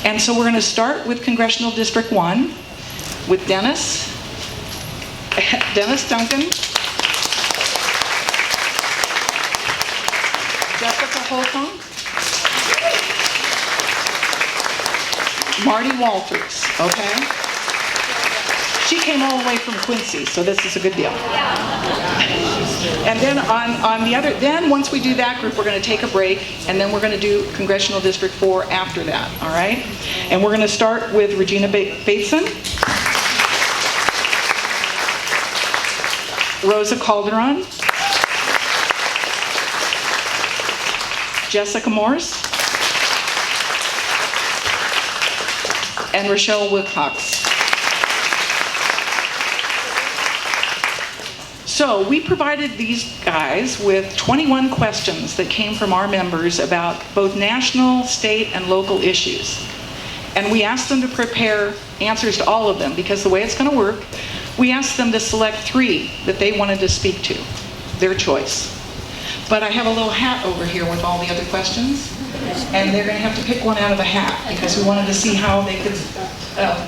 And so we're going to start with Congressional District 1 with Dennis Duncan, Jessica Holcomb, Marty Walters, okay? She came all the way from Quincy, so this is a good deal. And then then once we do that group, we're going to take a break, and then we're going to do Congressional District 4 after that, all right? And we're going to start with Regina Bateson, Rosa Calderon, Jessica Morse, and Rochelle Wilcox. So we provided these guys with 21 questions that came from our members about both national, state, and local issues. And we asked them to prepare answers to all of them, because the way it's going to work, we asked them to select 3 that they wanted to speak to, their choice. But I have a little hat over here with all the other questions, and they're going to have to pick one out of a hat, because we wanted to see how they could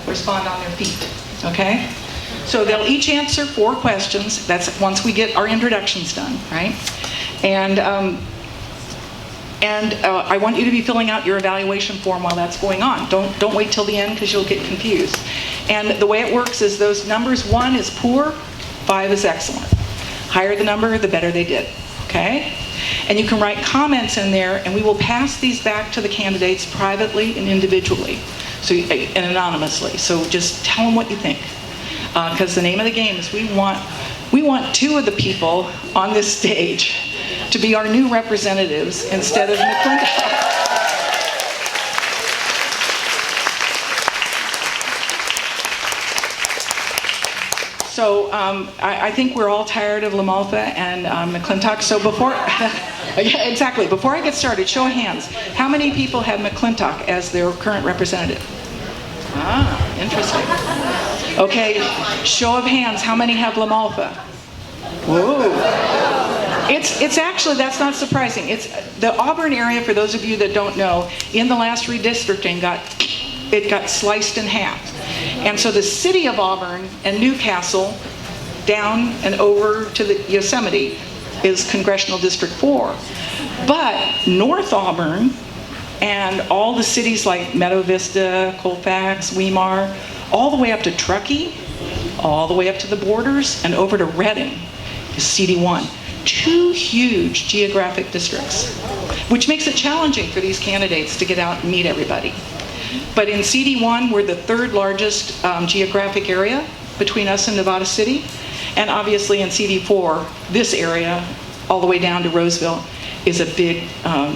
respond on their feet, okay? So they'll each answer 4 questions. That's once we get our introductions done, right? And I want you to be filling out your evaluation form while that's going on. Don't wait till the end, because you'll get confused. And the way it works is those numbers: 1 is poor, 5 is excellent. Higher the number, the better they did, okay? And you can write comments in there, and we will pass these back to the candidates privately and individually, and anonymously. So just tell them what you think. Because the name of the game is we want 2 of the people on this stage to be our new representatives instead of McClintock. So I think we're all tired of LaMalfa and McClintock. So before, yeah, exactly. Before I get started, show of hands. How many people have McClintock as their current representative? Ah, interesting. Okay, show of hands, how many have LaMalfa? Whoa. It's actually, that's not surprising. It's the Auburn area, for those of you that don't know, in the last redistricting it got sliced in half. And so the city of Auburn and Newcastle, down and over to the Yosemite, is Congressional District 4. But North Auburn and all the cities like Meadow Vista, Colfax, Weimar, all the way up to Truckee, all the way up to the borders, and over to Reading is CD1. 2 huge geographic districts, which makes it challenging for these candidates to get out and meet everybody. But in CD1, we're the 3rd largest geographic area between us and Nevada City. And obviously in CD4, this area, all the way down to Roseville, is a big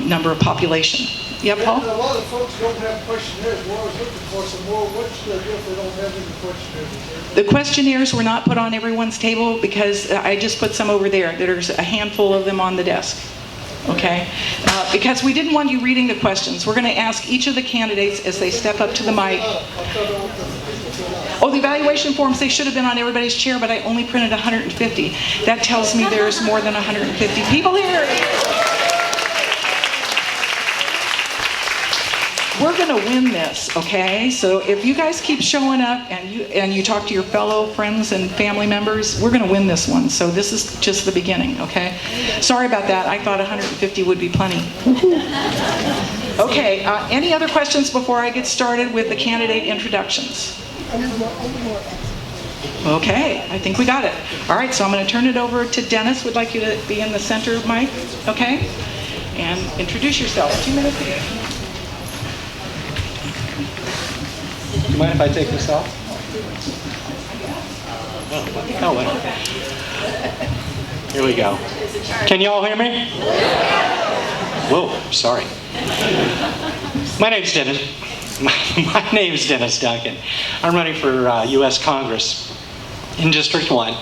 number of population. Yeah, Paul? A lot of folks don't have questionnaires. What I was looking for some more. What's the deal if they don't have any questionnaires? The questionnaires were not put on everyone's table, because I just put some over there. There's a handful of them on the desk. Okay? Because we didn't want you reading the questions. We're going to ask each of the candidates as they step up to the mic. Oh, the evaluation forms, they should have been on everybody's chair, but I only printed 150. That tells me there's more than 150 people here. We're going to win this, okay? So if you guys keep showing up and you talk to your fellow friends and family members, we're going to win this one. So this is just the beginning, okay? Sorry about that. I thought 150 would be plenty. Okay, any other questions before I get started with the candidate introductions? Okay, I think we got it. All right, so I'm going to turn it over to Dennis. Would like you to be in the center of Mike, okay? And introduce yourself. 2 minutes here. Do you mind if I take this off? Oh, wait. Here we go. Can you all hear me? Whoa, sorry. My name's Dennis Duncan. I'm running for U.S. Congress in District 1.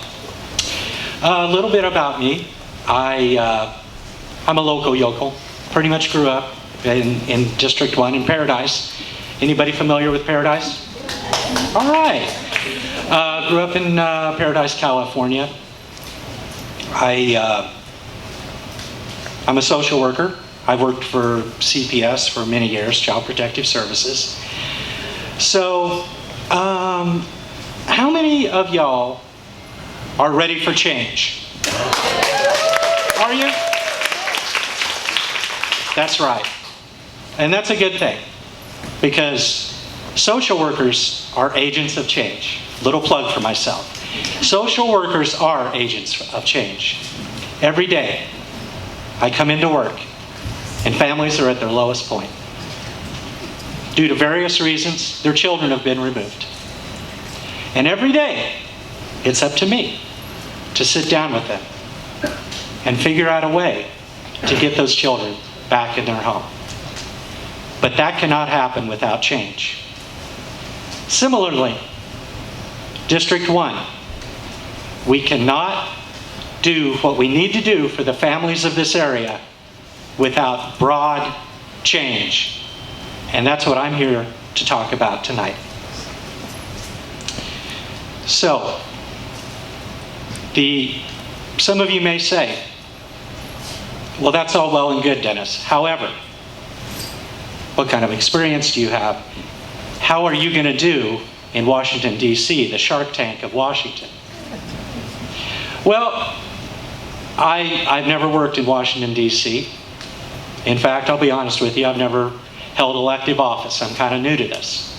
A little bit about me. I'm a local yokel. Pretty much grew up in District 1 in Paradise. Anybody familiar with Paradise? All right. Grew up in Paradise, California. I'm a social worker. I've worked for CPS for many years, Child Protective Services. So, how many of y'all are ready for change? Are you? That's right. And that's a good thing, because social workers are agents of change. Little plug for myself. Social workers are agents of change. Every day, I come into work, and families are at their lowest point. Due to various reasons, their children have been removed. And every day, it's up to me to sit down with them and figure out a way to get those children back in their home. But that cannot happen without change. Similarly, District 1, we cannot do what we need to do for the families of this area without broad change. And that's what I'm here to talk about tonight. So, some of you may say, well, that's all well and good, Dennis. However, what kind of experience do you have? How are you going to do in Washington, D.C., the Shark Tank of Washington? Well, I've never worked in Washington, D.C. In fact, I'll be honest with you, I've never held elective office. I'm kind of new to this.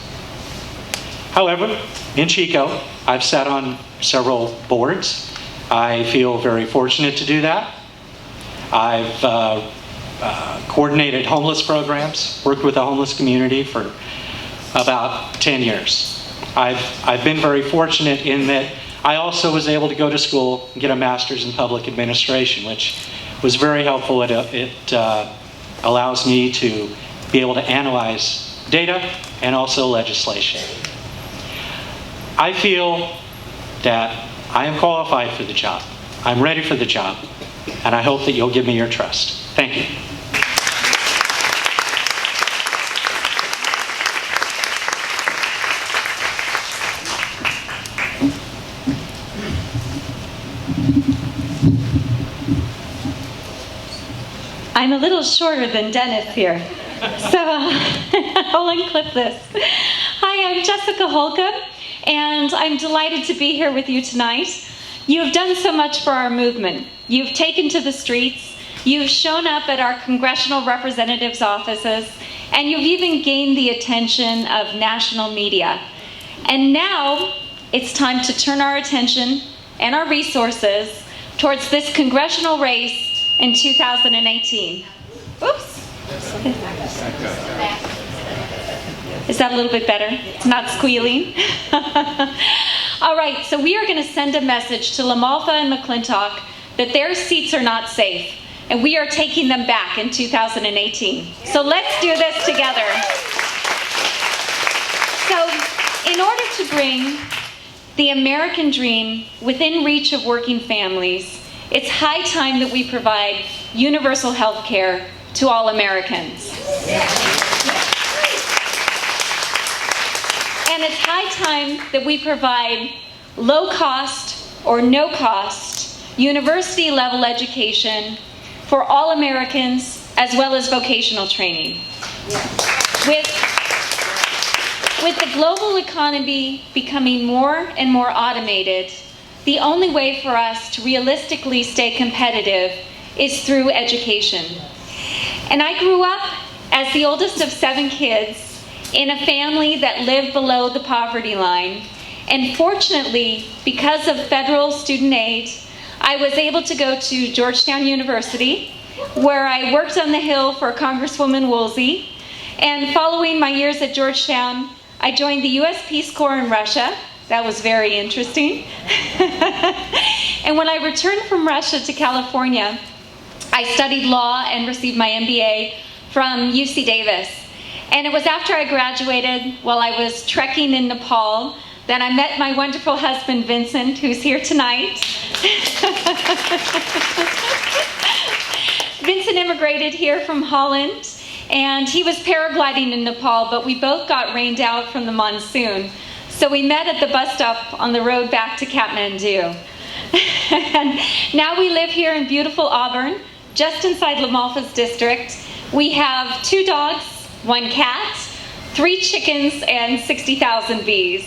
However, in Chico, I've sat on several boards. I feel very fortunate to do that. I've coordinated homeless programs, worked with the homeless community for about 10 years. I've been very fortunate in that I also was able to go to school and get a master's in public administration, which was very helpful. It allows me to be able to analyze data and also legislation. I feel that I am qualified for the job. I'm ready for the job, and I hope that you'll give me your trust. Thank you. I'm a little shorter than Dennis here, so I'll unclip this. Hi, I'm Jessica Holcomb, and I'm delighted to be here with you tonight. You have done so much for our movement. You've taken to the streets, you've shown up at our congressional representatives' offices, and you've even gained the attention of national media. And now it's time to turn our attention and our resources towards this congressional race in 2018. Oops. Is that a little bit better? It's not squealing? All right, so we are going to send a message to Lamalfa and McClintock that their seats are not safe, and we are taking them back in 2018. So let's do this together. So, in order to bring the American dream within reach of working families, it's high time that we provide universal health care to all Americans. And it's high time that we provide low-cost or no-cost university-level education for all Americans, as well as vocational training. With the global economy becoming more and more automated, the only way for us to realistically stay competitive is through education. And I grew up as the oldest of 7 kids in a family that lived below the poverty line. And fortunately, because of federal student aid, I was able to go to Georgetown University, where I worked on the Hill for Congresswoman Woolsey. And following my years at Georgetown, I joined the US Peace Corps in Russia. That was very interesting. And when I returned from Russia to California, I studied law and received my MBA from UC Davis. And it was after I graduated, while I was trekking in Nepal, that I met my wonderful husband, Vincent, who's here tonight. Vincent immigrated here from Holland, and he was paragliding in Nepal, but we both got rained out from the monsoon. So we met at the bus stop on the road back to Kathmandu. And now we live here in beautiful Auburn, just inside Lamalfa's district. We have 2 dogs, 1 cat, 3 chickens and 60,000 bees.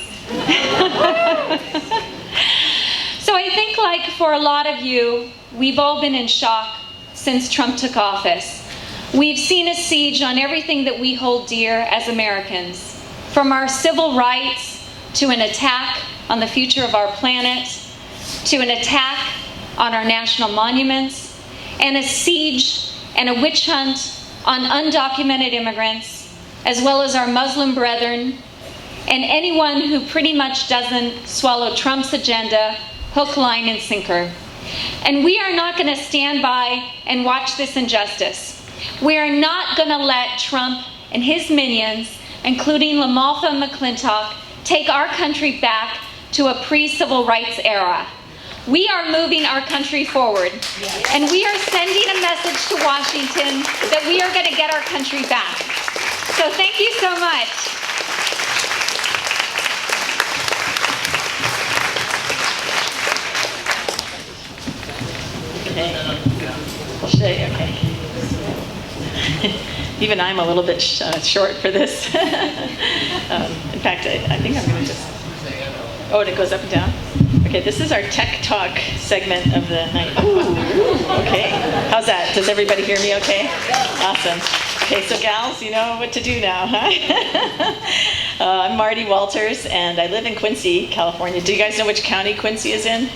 So I think, like for a lot of you, we've all been in shock since Trump took office. We've seen a siege on everything that we hold dear as Americans, from our civil rights to an attack on the future of our planet, to an attack on our national monuments, and a siege and a witch hunt on undocumented immigrants, as well as our Muslim brethren, and anyone who pretty much doesn't swallow Trump's agenda hook, line, and sinker. And we are not going to stand by and watch this injustice. We are not going to let Trump and his minions, including LaMalfa and McClintock, take our country back to a pre-civil rights era. We are moving our country forward, and we are sending a message to Washington that we are going to get our country back. So thank you so much. Okay. Even I'm a little bit short for this. In fact, I think I'm going to just... Oh, and it goes up and down? Okay, this is our Tech Talk segment of the night. Ooh, okay. How's that? Does everybody hear me okay? Awesome. Okay, so gals, you know what to do now, huh? I'm Marty Walters, and I live in Quincy, California. Do you guys know which county Quincy is in?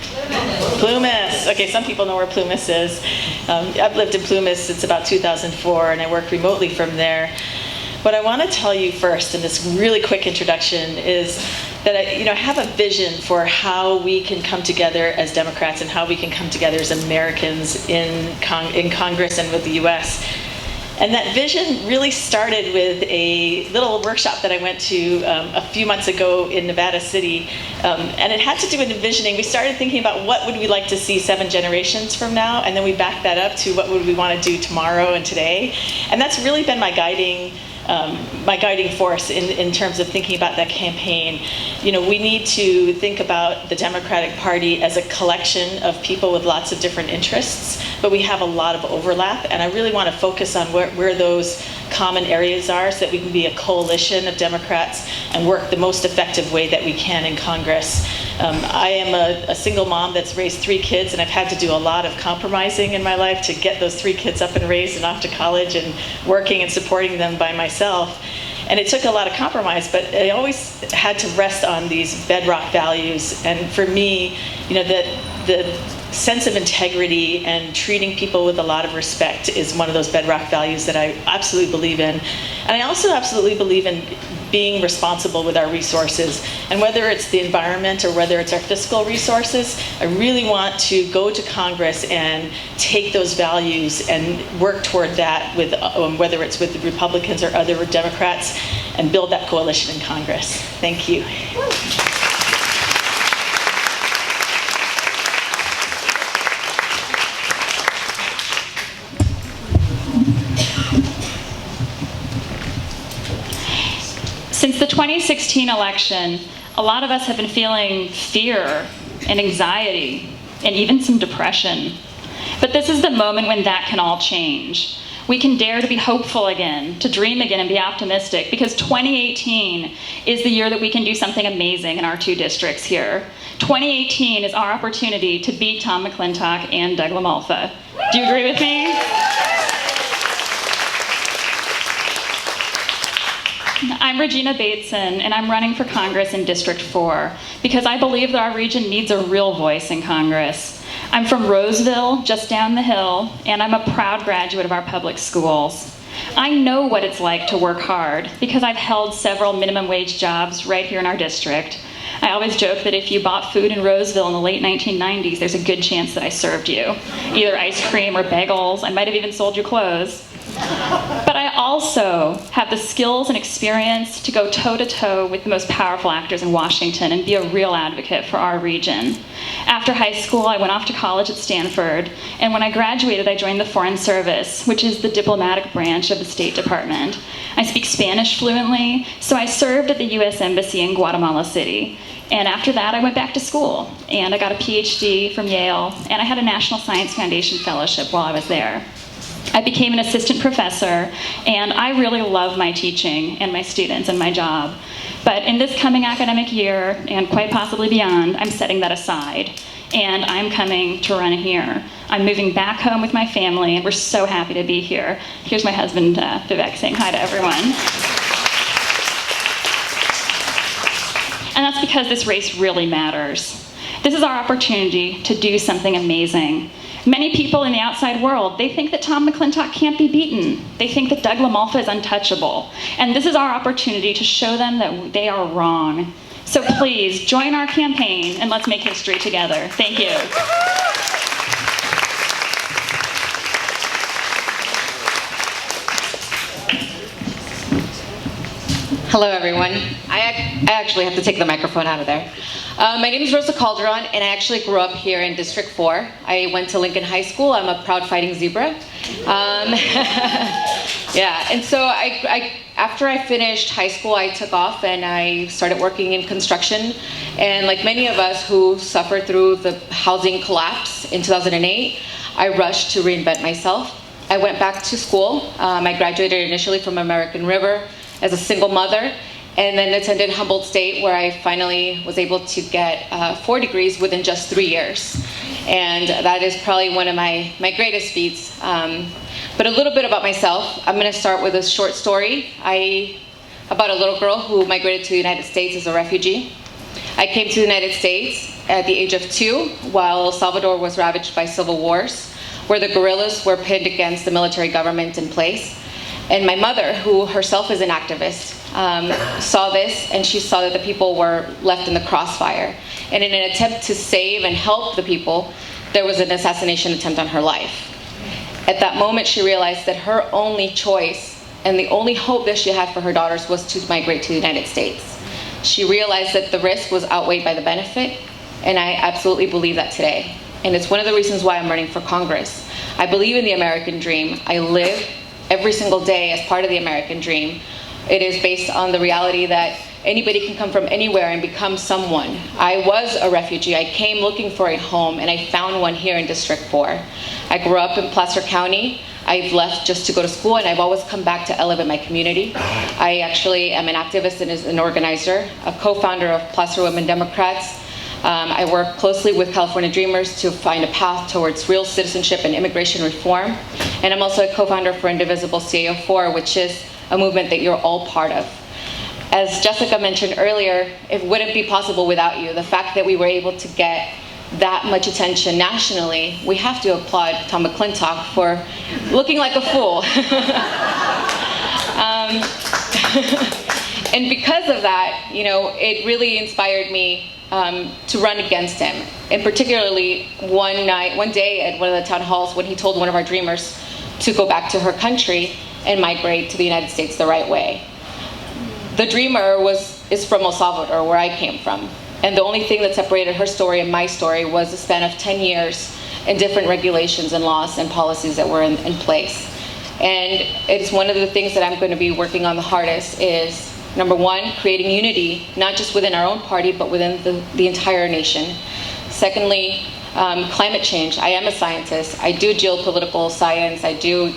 Plumas. Okay, some people know where Plumas is. I've lived in Plumas since about 2004, and I work remotely from there. What I want to tell you first, in this really quick introduction, is that I have a vision for how we can come together as Democrats and how we can come together as Americans in Congress and with the U.S. And that vision really started with a little workshop that I went to a few months ago in Nevada City. And it had to do with envisioning. We started thinking about what would we like to see 7 generations from now, and then we backed that up to what would we want to do tomorrow and today. And that's really been my guiding force in terms of thinking about that campaign. You know, we need to think about the Democratic Party as a collection of people with lots of different interests, but we have a lot of overlap, and I really want to focus on where those common areas are so that we can be a coalition of Democrats and work the most effective way that we can in Congress. I am a single mom that's raised 3 kids, and I've had to do a lot of compromising in my life to get those 3 kids up and raised and off to college and working and supporting them by myself. And it took a lot of compromise, but I always had to rest on these bedrock values. And for me, you know, the sense of integrity and treating people with a lot of respect is one of those bedrock values that I absolutely believe in. And I also absolutely believe in being responsible with our resources. And whether it's the environment or whether it's our fiscal resources, I really want to go to Congress and take those values and work toward that with whether it's with the Republicans or other Democrats, and build that coalition in Congress. Thank you. Since the 2016 election, a lot of us have been feeling fear and anxiety and even some depression. But this is the moment when that can all change. We can dare to be hopeful again, to dream again and be optimistic, because 2018 is the year that we can do something amazing in our 2 districts here. 2018 is our opportunity to beat Tom McClintock and Doug LaMalfa. Do you agree with me? I'm Regina Bateson, and I'm running for Congress in District 4 because I believe that our region needs a real voice in Congress. I'm from Roseville, just down the hill, and I'm a proud graduate of our public schools. I know what it's like to work hard because I've held several minimum wage jobs right here in our district. I always joke that if you bought food in Roseville in the late 1990s, there's a good chance that I served you. Either ice cream or bagels. I might have even sold you clothes. But I also have the skills and experience to go toe-to-toe with the most powerful actors in Washington and be a real advocate for our region. After high school, I went off to college at Stanford, and when I graduated, I joined the Foreign Service, which is the diplomatic branch of the State Department. I speak Spanish fluently, so I served at the U.S. Embassy in Guatemala City. And after that, I went back to school, and I got a PhD from Yale, and I had a National Science Foundation fellowship while I was there. I became an assistant professor, and I really love my teaching and my students and my job. But in this coming academic year, and quite possibly beyond, I'm setting that aside, and I'm coming to run here. I'm moving back home with my family, and we're so happy to be here. Here's my husband, Vivek, saying hi to everyone. And that's because this race really matters. This is our opportunity to do something amazing. Many people in the outside world, they think that Tom McClintock can't be beaten. They think that Doug LaMalfa is untouchable. And this is our opportunity to show them that they are wrong. So please, join our campaign and let's make history together. Thank you. Hello, everyone. I actually have to take the microphone out of there. My name is Rosa Calderon, and I actually grew up here in District 4. I went to Lincoln High School. I'm a proud fighting zebra. Yeah, and so after I finished high school, I took off and I started working in construction. And like many of us who suffered through the housing collapse in 2008, I rushed to reinvent myself. I went back to school. I graduated initially from American River as a single mother, and then attended Humboldt State, where I finally was able to get 4 degrees within just 3 years. And that is probably one of my greatest feats. But a little bit about myself. I'm gonna start with a short story about a little girl who migrated to the United States as a refugee. I came to the United States at the age of 2 while El Salvador was ravaged by civil wars, where the guerrillas were pitted against the military government in place. And my mother, who herself is an activist, saw this, and she saw that the people were left in the crossfire. And in an attempt to save and help the people, there was an assassination attempt on her life. At that moment, she realized that her only choice and the only hope that she had for her daughters was to migrate to the United States. She realized that the risk was outweighed by the benefit, and I absolutely believe that today. And it's one of the reasons why I'm running for Congress. I believe in the American dream. I live every single day as part of the American dream. It is based on the reality that anybody can come from anywhere and become someone. I was a refugee. I came looking for a home, and I found one here in District 4. I grew up in Placer County. I've left just to go to school, and I've always come back to elevate my community. I actually am an activist and an organizer, a co-founder of Placer Women Democrats. I work closely with California Dreamers to find a path towards real citizenship and immigration reform. And I'm also a co-founder for Indivisible CA-04, which is a movement that you're all part of. As Jessica mentioned earlier, it wouldn't be possible without you. The fact that we were able to get that much attention nationally, we have to applaud Tom McClintock for looking like a fool. And because of that, you know, it really inspired me to run against him. And particularly one day at one of the town halls when he told one of our dreamers to go back to her country and migrate to the United States the right way. The dreamer is from El Salvador, where I came from. And the only thing that separated her story and my story was a span of 10 years and different regulations and laws and policies that were in place. And it's one of the things that I'm going to be working on the hardest is, number one, creating unity, not just within our own party, but within the entire nation. Secondly, climate change. I am a scientist. I do geopolitical science. I do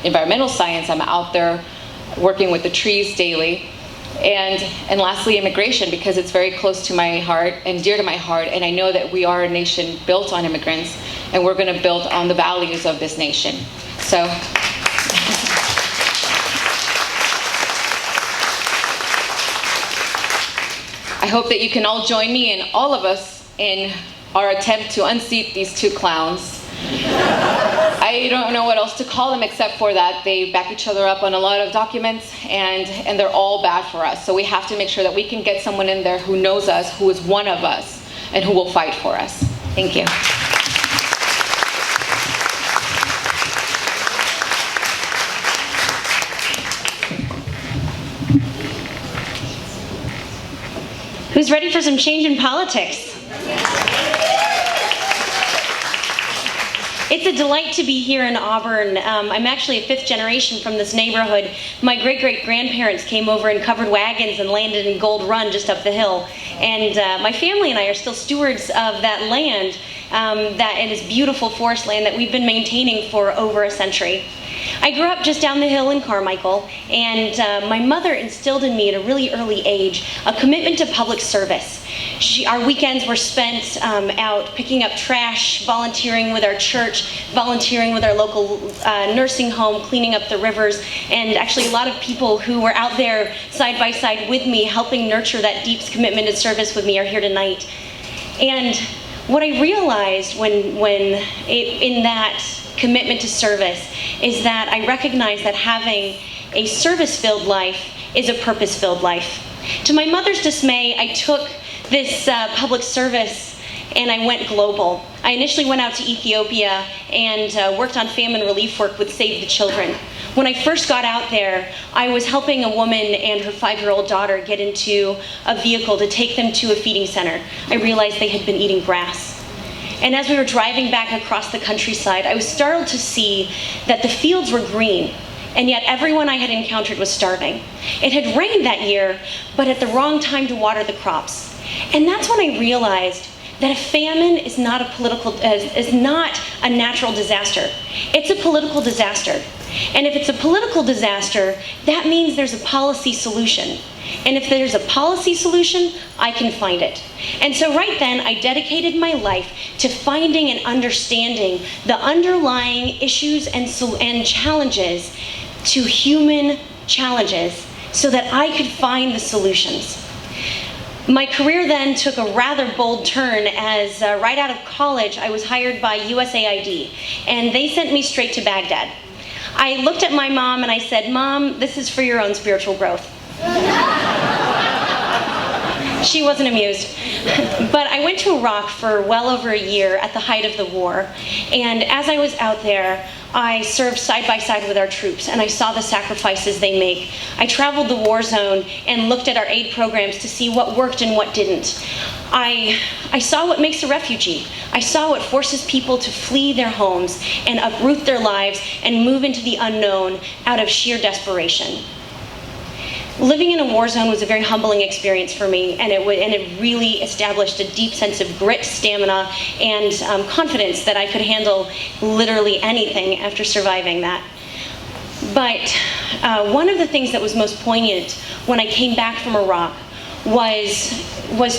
environmental science. I'm out there working with the trees daily. And lastly, immigration, because it's very close to my heart and dear to my heart. And I know that we are a nation built on immigrants, and we're going to build on the values of this nation. So. I hope that you can all join me and all of us in our attempt to unseat these two clowns. I don't know what else to call them except for that they back each other up on a lot of documents, and they're all bad for us. So we have to make sure that we can get someone in there who knows us, who is one of us, and who will fight for us. Thank you. Who's ready for some change in politics? It's a delight to be here in Auburn. I'm actually a 5th generation from this neighborhood. My great-great-grandparents came over in covered wagons and landed in Gold Run just up the hill. And my family and I are still stewards of that land. that in this beautiful forest land that we've been maintaining for over a century. I grew up just down the hill in Carmichael, and my mother instilled in me at a really early age a commitment to public service. Our weekends were spent out picking up trash, volunteering with our church, volunteering with our local nursing home, cleaning up the rivers, and actually a lot of people who were out there side by side with me, helping nurture that deep commitment and service with me, are here tonight. And what I realized in that commitment to service is that I recognized that having a service-filled life is a purpose-filled life. To my mother's dismay, I took this public service and I went global. I initially went out to Ethiopia and worked on famine relief work with Save the Children. When I first got out there, I was helping a woman and her 5-year-old daughter get into a vehicle to take them to a feeding center. I realized they had been eating grass. And as we were driving back across the countryside, I was startled to see that the fields were green, and yet everyone I had encountered was starving. It had rained that year, but at the wrong time to water the crops. And that's when I realized that a famine is not a natural disaster. It's a political disaster. And if it's a political disaster, that means there's a policy solution. And if there's a policy solution, I can find it. And so right then, I dedicated my life to finding and understanding the underlying issues and challenges to human challenges so that I could find the solutions. My career then took a rather bold turn as right out of college, I was hired by USAID, and they sent me straight to Baghdad. I looked at my mom and I said, "Mom, this is for your own spiritual growth." She wasn't amused. But I went to Iraq for well over a year at the height of the war. And as I was out there, I served side by side with our troops, and I saw the sacrifices they make. I traveled the war zone and looked at our aid programs to see what worked and what didn't. I saw what makes a refugee. I saw what forces people to flee their homes and uproot their lives and move into the unknown out of sheer desperation. Living in a war zone was a very humbling experience for me, and it really established a deep sense of grit, stamina, and confidence that I could handle literally anything after surviving that. But one of the things that was most poignant when I came back from Iraq was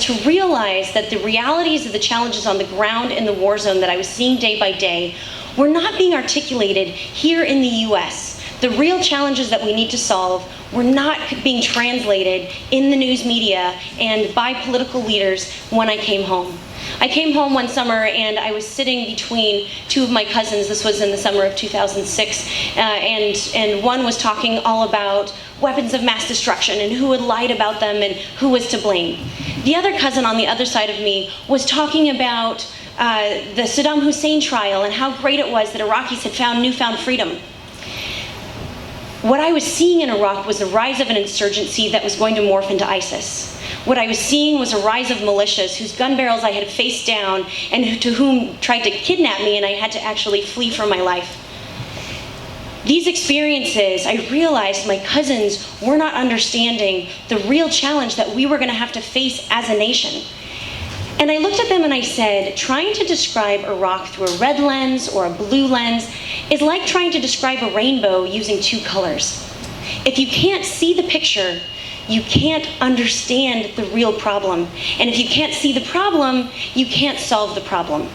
to realize that the realities of the challenges on the ground in the war zone that I was seeing day by day were not being articulated here in the US. The real challenges that we need to solve were not being translated in the news media and by political leaders when I came home. I came home one summer and I was sitting between two of my cousins. This was in the summer of 2006, and one was talking all about weapons of mass destruction and who had lied about them and who was to blame. The other cousin on the other side of me was talking about the Saddam Hussein trial and how great it was that Iraqis had found newfound freedom. What I was seeing in Iraq was the rise of an insurgency that was going to morph into ISIS. What I was seeing was a rise of militias whose gun barrels I had faced down and to whom tried to kidnap me, and I had to actually flee for my life. These experiences, I realized my cousins were not understanding the real challenge that we were going to have to face as a nation. And I looked at them and I said, trying to describe Iraq through a red lens or a blue lens is like trying to describe a rainbow using two colors. If you can't see the picture, you can't understand the real problem. And if you can't see the problem, you can't solve the problem.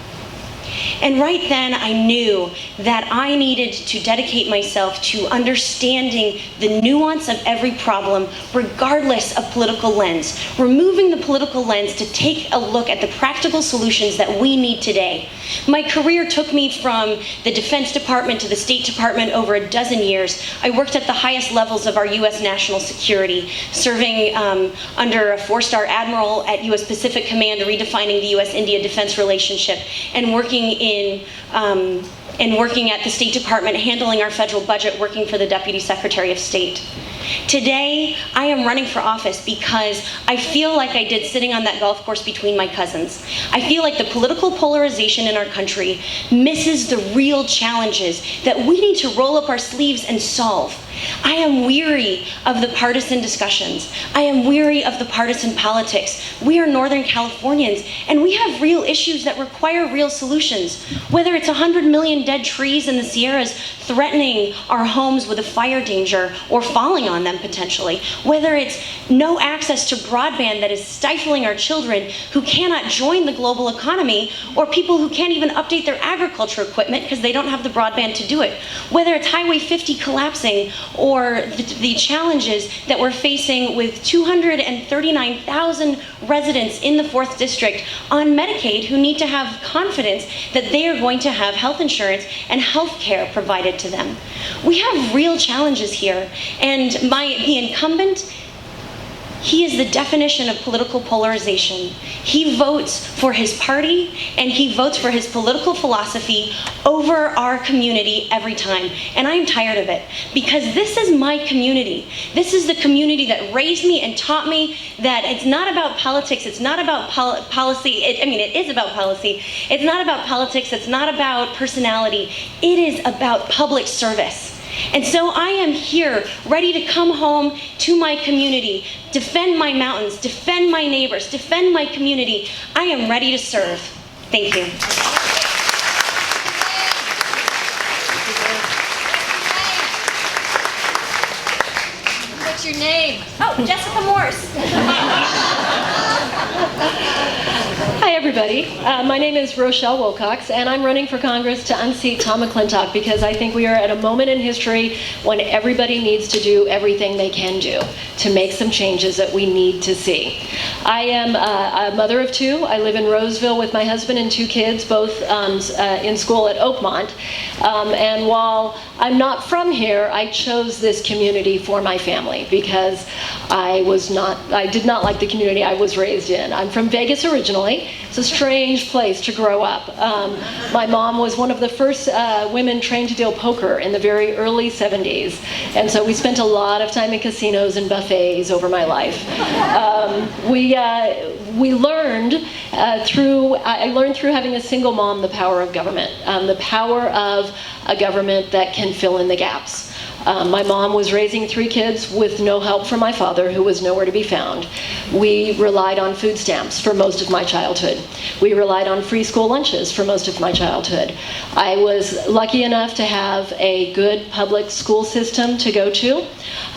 And right then I knew that I needed to dedicate myself to understanding the nuance of every problem, regardless of political lens, removing the political lens to take a look at the practical solutions that we need today. My career took me from the Defense Department to the State Department over a dozen years. I worked at the highest levels of our U.S. national security, serving under a 4-star admiral at U.S. Pacific Command, redefining the U.S.-India defense relationship, and working at the State Department, handling our federal budget, working for the Deputy Secretary of State. Today, I am running for office because I feel like I did sitting on that golf course between my cousins. I feel like the political polarization in our country misses the real challenges that we need to roll up our sleeves and solve. I am weary of the partisan discussions. I am weary of the partisan politics. We are Northern Californians, and we have real issues that require real solutions. Whether it's 100 million dead trees in the Sierras threatening our homes with a fire danger or falling on them potentially, whether it's no access to broadband that is stifling our children who cannot join the global economy, or people who can't even update their agriculture equipment because they don't have the broadband to do it, whether it's Highway 50 collapsing, or the challenges that we're facing with 239,000 residents in the 4th District on Medicaid who need to have confidence that they are going to have health insurance and health care provided to them. We have real challenges here, and the incumbent, he is the definition of political polarization. He votes for his party and he votes for his political philosophy over our community every time. And I am tired of it, because this is my community. This is the community that raised me and taught me that it's not about politics, it's not about policy. It is about policy. It's not about politics, it's not about personality. It is about public service. And so I am here, ready to come home to my community, defend my mountains, defend my neighbors, defend my community. I am ready to serve. Thank you. What's your name? Oh, Jessica Morse. Hi, everybody. My name is Rochelle Wilcox, and I'm running for Congress to unseat Tom McClintock because I think we are at a moment in history when everybody needs to do everything they can do to make some changes that we need to see. I am a mother of 2. I live in Roseville with my husband and 2 kids, both in school at Oakmont. And while I'm not from here, I chose this community for my family because I did not like the community I was raised in. I'm from Vegas originally. It's a strange place to grow up. My mom was one of the first women trained to deal poker in the very early 70s. And so we spent a lot of time in casinos and buffets over my life. We learned I learned through having a single mom the power of government, the power of a government that can fill in the gaps. My mom was raising 3 kids with no help from my father, who was nowhere to be found. We relied on food stamps for most of my childhood. We relied on free school lunches for most of my childhood. I was lucky enough to have a good public school system to go to.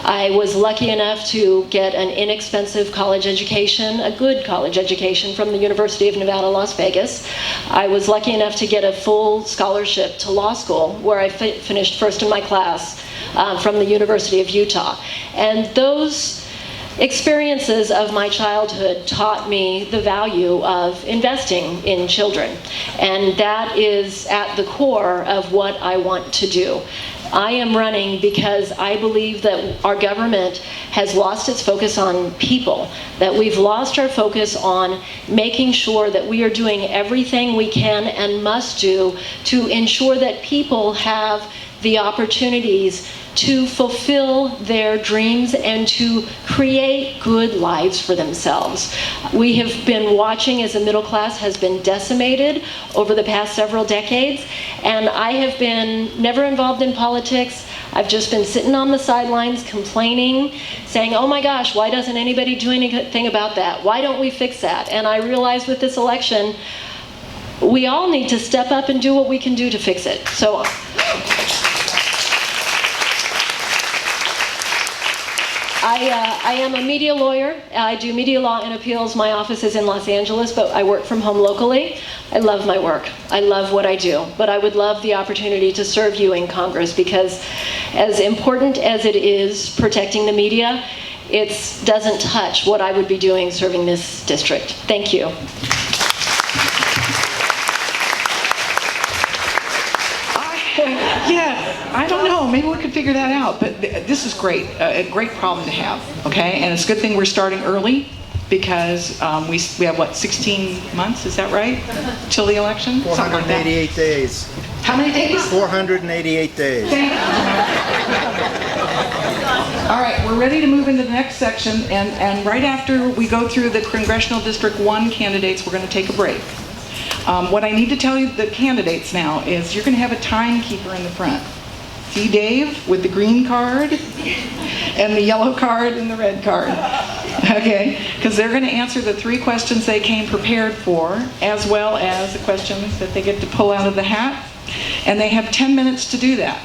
I was lucky enough to get an inexpensive college education, a good college education from the University of Nevada, Las Vegas. I was lucky enough to get a full scholarship to law school, where I finished first in my class from the University of Utah. And those experiences of my childhood taught me the value of investing in children. And that is at the core of what I want to do. I am running because I believe that our government has lost its focus on people, that we've lost our focus on making sure that we are doing everything we can and must do to ensure that people have the opportunities to fulfill their dreams and to create good lives for themselves. We have been watching as the middle class has been decimated over the past several decades, and I have been never involved in politics. I've just been sitting on the sidelines complaining, saying, oh my gosh, why doesn't anybody do anything about that? Why don't we fix that? And I realized with this election, we all need to step up and do what we can do to fix it. So. I am a media lawyer. I do media law and appeals. My office is in Los Angeles, but I work from home locally. I love my work. I love what I do, but I would love the opportunity to serve you in Congress, because as important as it is protecting the media, it doesn't touch what I would be doing serving this district. Thank you. Yeah, I don't know. Maybe we could figure that out. But this is great, a great problem to have, okay? And it's a good thing we're starting early, because we have, what, 16 months? Is that right? Till the election? 488 days. How many days? 488 days. All right. we're ready to move into the next section, and right after we go through the Congressional District 1 candidates, we're going to take a break. What I need to tell you, the candidates now, is you're going to have a timekeeper in the front. See Dave with the green card and the yellow card and the red card. Okay? Because they're going to answer the 3 questions they came prepared for, as well as the questions that they get to pull out of the hat. And they have 10 minutes to do that.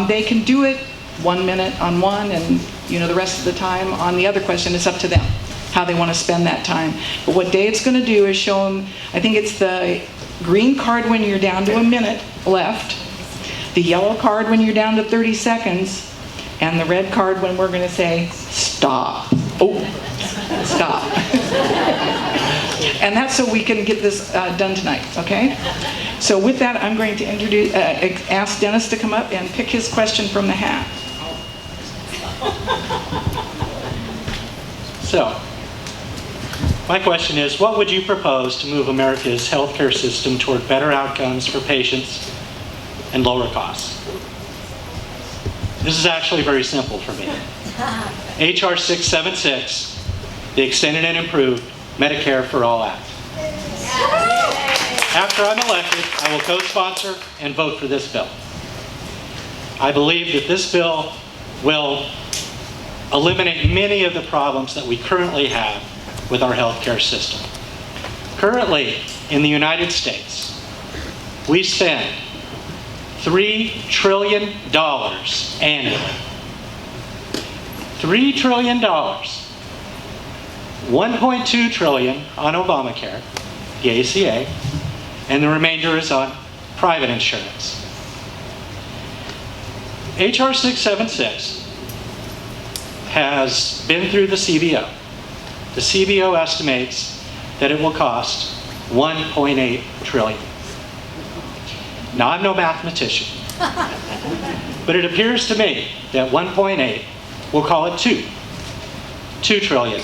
They can do it 1 minute on one, and the rest of the time on the other question. It's up to them how they want to spend that time. But what Dave's going to do is show them, I think it's the green card when you're down to a minute left, the yellow card when you're down to 30 seconds, and the red card when we're going to say, stop. Oh, stop. And that's so we can get this done tonight, okay? So with that, I'm going to ask Dennis to come up and pick his question from the hat. So, my question is, what would you propose to move America's healthcare system toward better outcomes for patients and lower costs? This is actually very simple for me. HR 676, the Extended and Improved Medicare for All Act. After I'm elected, I will co-sponsor and vote for this bill. I believe that this bill will eliminate many of the problems that we currently have with our healthcare system. Currently, in the United States, we spend $3 trillion annually. $3 trillion. $1.2 trillion on Obamacare, the ACA, and the remainder is on private insurance. HR 676 has been through the CBO. The CBO estimates that it will cost $1.8 trillion. Now, I'm no mathematician, but it appears to me that 1.8, we'll call it 2 trillion,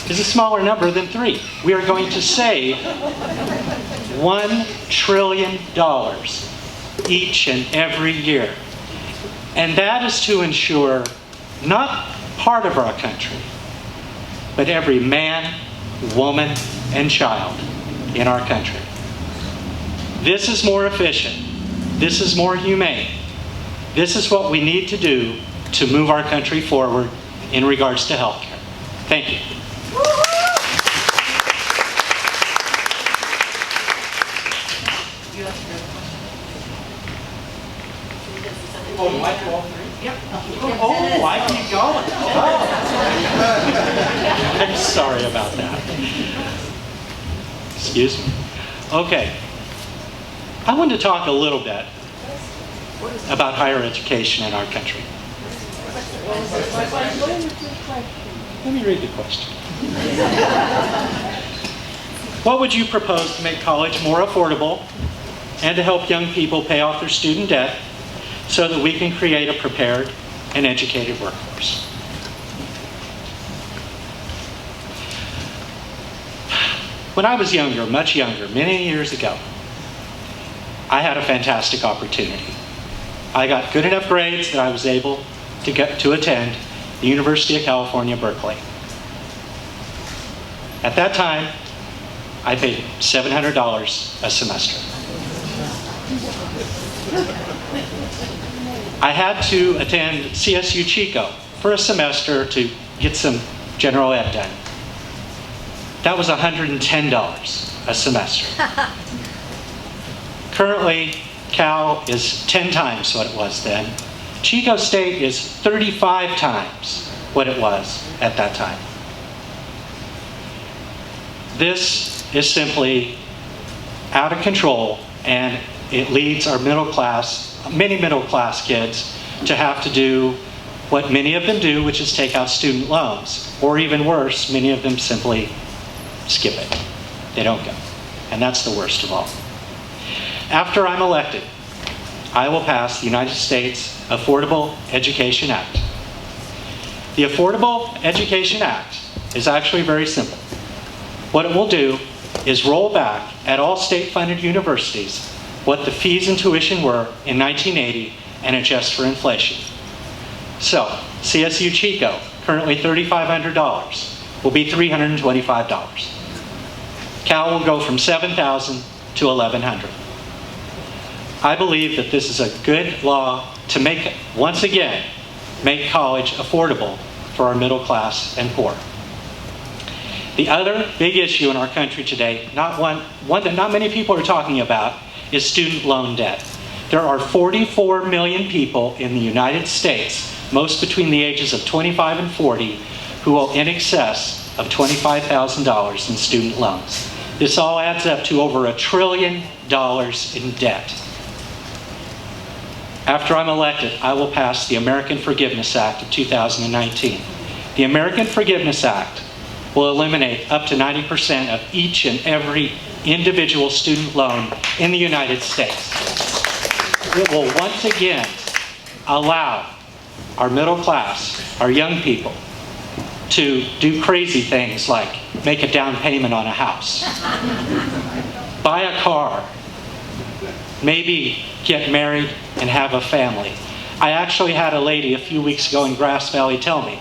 is a smaller number than 3. We are going to save $1 trillion each and every year. And that is to ensure not part of our country, but every man, woman, and child in our country. This is more efficient. This is more humane. This is what we need to do to move our country forward in regards to health care. Thank you. Oh, do I do all 3? Yep. Oh, I keep going. Oh. I'm sorry about that. Excuse me. Okay. I want to talk a little bit about higher education in our country. Let me read the question. What would you propose to make college more affordable and to help young people pay off their student debt so that we can create a prepared and educated workforce? When I was younger, much younger, many years ago, I had a fantastic opportunity. I got good enough grades that I was able to get to attend the University of California, Berkeley. At that time, I paid $700 a semester. I had to attend CSU Chico for a semester to get some general ed done. That was $110 a semester. Currently, Cal is 10 times what it was then. Chico State is 35 times what it was at that time. This is simply out of control, and it leads our many middle class kids to have to do what many of them do, which is take out student loans. Or even worse, many of them simply skip it. They don't go. And that's the worst of all. After I'm elected, I will pass the United States Affordable Education Act. The Affordable Education Act is actually very simple. What it will do is roll back at all state-funded universities what the fees and tuition were in 1980 and adjust for inflation. So, CSU Chico, currently $3,500, will be $325. Cal will go from $7,000 to $1,100. I believe that this is a good law to make, once again, make college affordable for our middle class and poor. The other big issue in our country today, one that not many people are talking about, is student loan debt. There are 44 million people in the United States, most between the ages of 25 and 40, who owe in excess of $25,000 in student loans. This all adds up to over $1 trillion in debt. After I'm elected, I will pass the American Forgiveness Act of 2019. The American Forgiveness Act will eliminate up to 90% of each and every individual student loan in the United States. It will once again allow our middle class, our young people, to do crazy things like make a down payment on a house, buy a car, maybe get married and have a family. I actually had a lady a few weeks ago in Grass Valley tell me,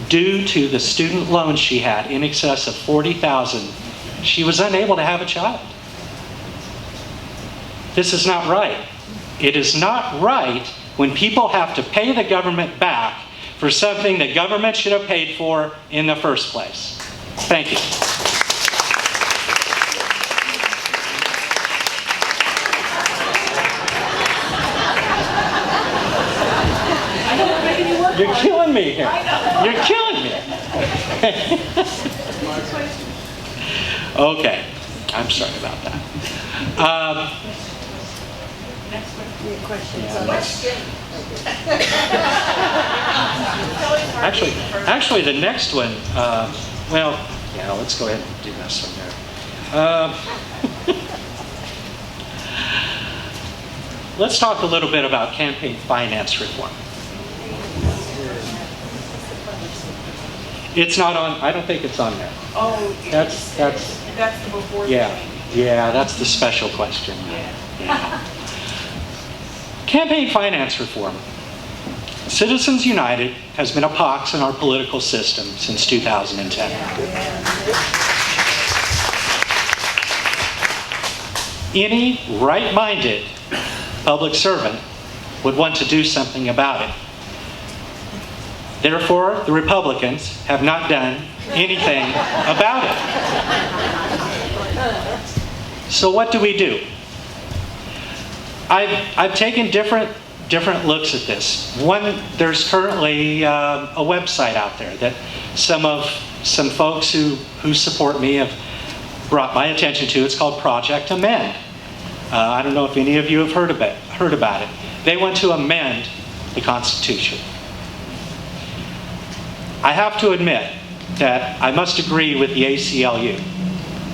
due to the student loans she had in excess of $40,000, she was unable to have a child. This is not right. It is not right when people have to pay the government back for something the government should have paid for in the first place. Thank you. You're killing me here. You're killing me. Okay. I'm sorry about that. Actually, the next one, well, yeah, let's go ahead and do this one there. Let's talk a little bit about campaign finance reform. It's not on, I don't think it's on there. Oh, That's the before. yeah, that's the special question. Yeah. Campaign finance reform. Citizens United has been a pox in our political system since 2010. Any right-minded public servant would want to do something about it. Therefore, the Republicans have not done anything about it. So what do we do? I've taken different looks at this. One, there's currently a website out there that some folks who support me have brought my attention to. It's called Project Amend. I don't know if any of you have heard about it. They want to amend the Constitution. I have to admit that I must agree with the ACLU.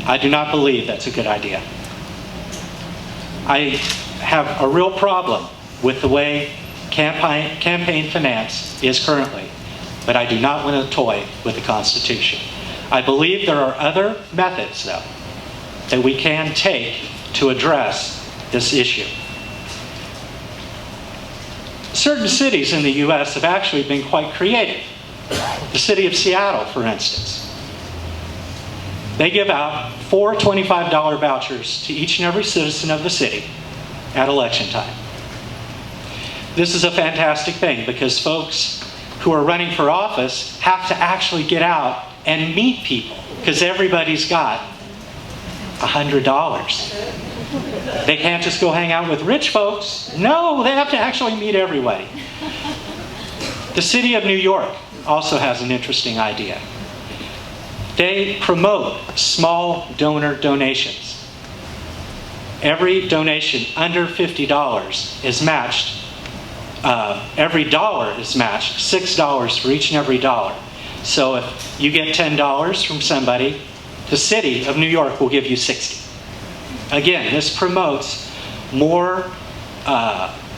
I do not believe that's a good idea. I have a real problem with the way campaign finance is currently, but I do not want to toy with the Constitution. I believe there are other methods, though, that we can take to address this issue. Certain cities in the U.S. have actually been quite creative. The city of Seattle, for instance. They give out 4 $25 vouchers to each and every citizen of the city at election time. This is a fantastic thing because folks who are running for office have to actually get out and meet people because everybody's got $100. They can't just go hang out with rich folks. No, they have to actually meet everybody. The city of New York also has an interesting idea. They promote small donor donations. Every donation under $50 is matched. Every dollar is matched, $6 for each and every dollar. So if you get $10 from somebody, the city of New York will give you $60. Again, this promotes more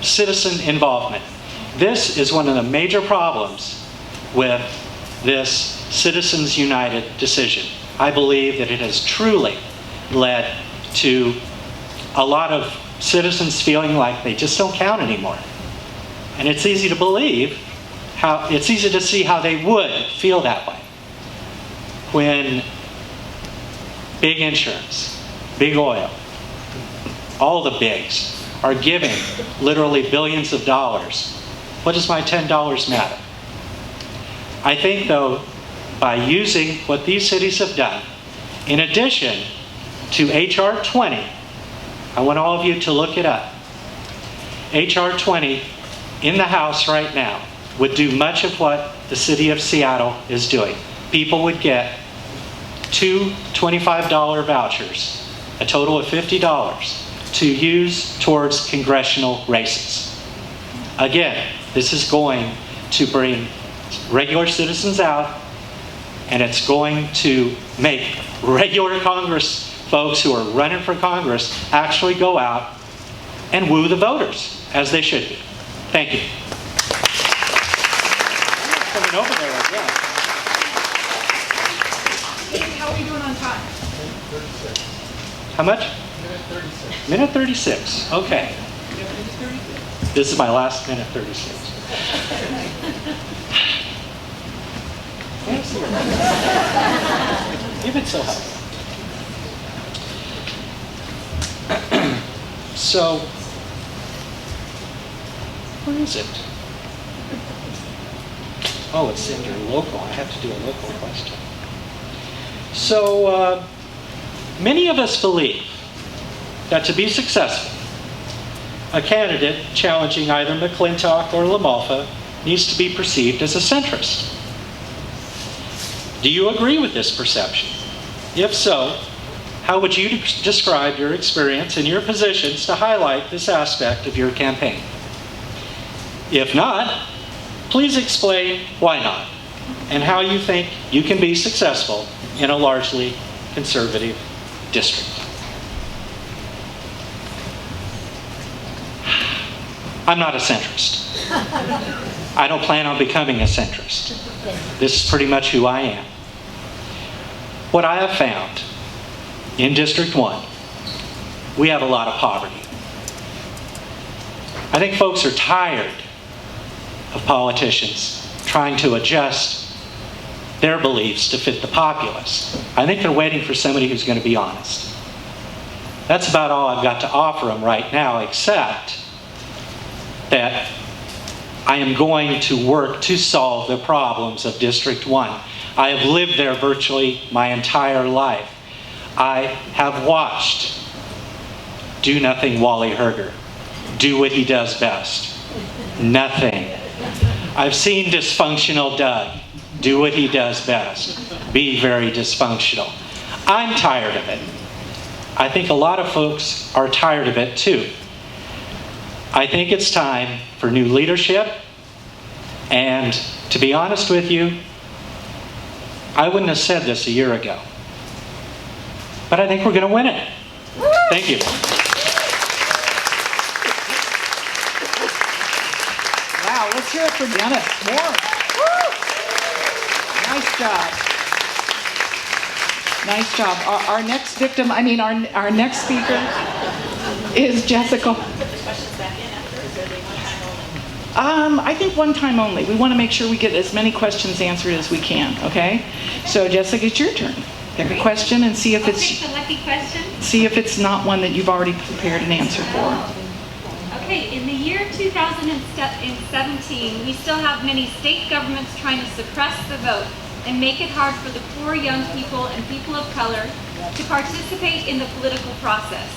citizen involvement. This is one of the major problems with this Citizens United decision. I believe that it has truly led to a lot of citizens feeling like they just don't count anymore. And it's easy to believe it's easy to see how they would feel that way when big insurance, big oil, all the bigs are giving literally billions of dollars. What does my $10 matter? I think, though, by using what these cities have done, in addition to H.R. 20, I want all of you to look it up. H.R. 20 in the House right now would do much of what the city of Seattle is doing. People would get 2 $25 vouchers, a total of $50, to use towards congressional races. Again, this is going to bring regular citizens out, and it's going to make regular Congress folks who are running for Congress actually go out and woo the voters, as they should be. Thank you. Coming over there, I guess. How are we doing on time? How much? Minute 36. Minute 36. Okay. This is my last minute 36. You've been so helpful. So, where is it? Oh, it's under local. I have to do a local question. So, many of us believe that to be successful, a candidate challenging either McClintock or LaMalfa needs to be perceived as a centrist. Do you agree with this perception? If so, how would you describe your experience and your positions to highlight this aspect of your campaign? If not, please explain why not, and how you think you can be successful in a largely conservative district. I'm not a centrist. I don't plan on becoming a centrist. This is pretty much who I am. What I have found in District 1, we have a lot of poverty. I think folks are tired of politicians trying to adjust their beliefs to fit the populace. I think they're waiting for somebody who's going to be honest. That's about all I've got to offer them right now, except that I am going to work to solve the problems of District 1. I have lived there virtually my entire life. I have watched Do Nothing Wally Herger do what he does best. Nothing. I've seen dysfunctional Doug do what he does best. Be very dysfunctional. I'm tired of it. I think a lot of folks are tired of it too. I think it's time for new leadership, and to be honest with you, I wouldn't have said this a year ago, but I think we're going to win it. Thank you. Wow, let's hear it for Dennis. More. Nice job. Nice job. Our next victim, our next speaker is Jessica. I think one time only. We want to make sure we get as many questions answered as we can, okay? So Jessica, it's your turn. Pick a question and see if I'll take the lucky question. see if it's not one that you've already prepared an answer for. Okay, in the year 2017, we still have many state governments trying to suppress the vote and make it hard for the poor young people and people of color to participate in the political process.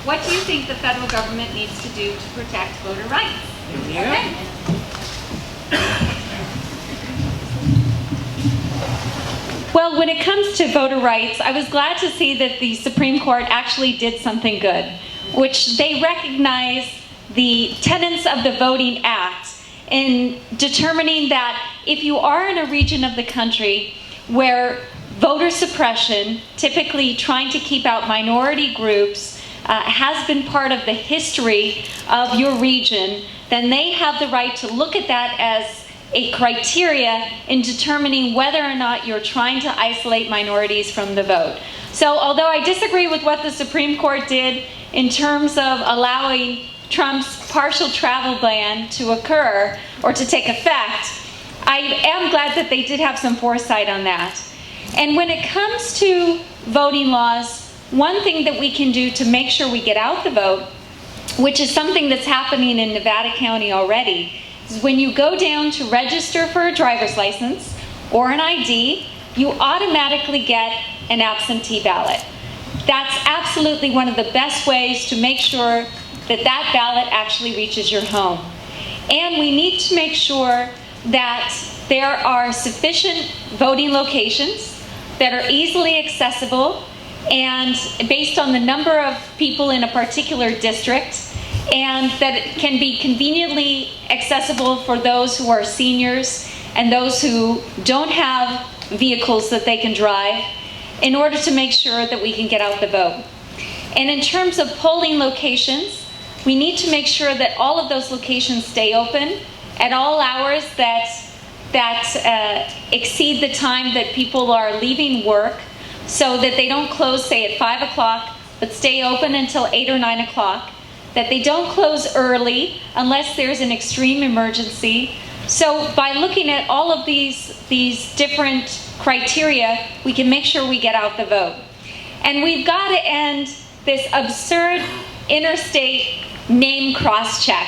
What do you think the federal government needs to do to protect voter rights? Okay. Well, when it comes to voter rights, I was glad to see that the Supreme Court actually did something good, which they recognized the tenets of the Voting Act in determining that if you are in a region of the country where voter suppression, typically trying to keep out minority groups, has been part of the history of your region, then they have the right to look at that as a criteria in determining whether or not you're trying to isolate minorities from the vote. So although I disagree with what the Supreme Court did in terms of allowing Trump's partial travel ban to occur or to take effect, I am glad that they did have some foresight on that. And when it comes to voting laws, one thing that we can do to make sure we get out the vote, which is something that's happening in Nevada County already, is when you go down to register for a driver's license or an ID, you automatically get an absentee ballot. That's absolutely one of the best ways to make sure that that ballot actually reaches your home. And we need to make sure that there are sufficient voting locations that are easily accessible and based on the number of people in a particular district, and that it can be conveniently accessible for those who are seniors and those who don't have vehicles that they can drive, in order to make sure that we can get out the vote. And in terms of polling locations, we need to make sure that all of those locations stay open at all hours that exceed the time that people are leaving work, so that they don't close, say, at 5 o'clock, but stay open until 8 or 9 o'clock, that they don't close early unless there's an extreme emergency. So by looking at all of these different criteria, we can make sure we get out the vote. And we've got to end this absurd interstate name cross-check.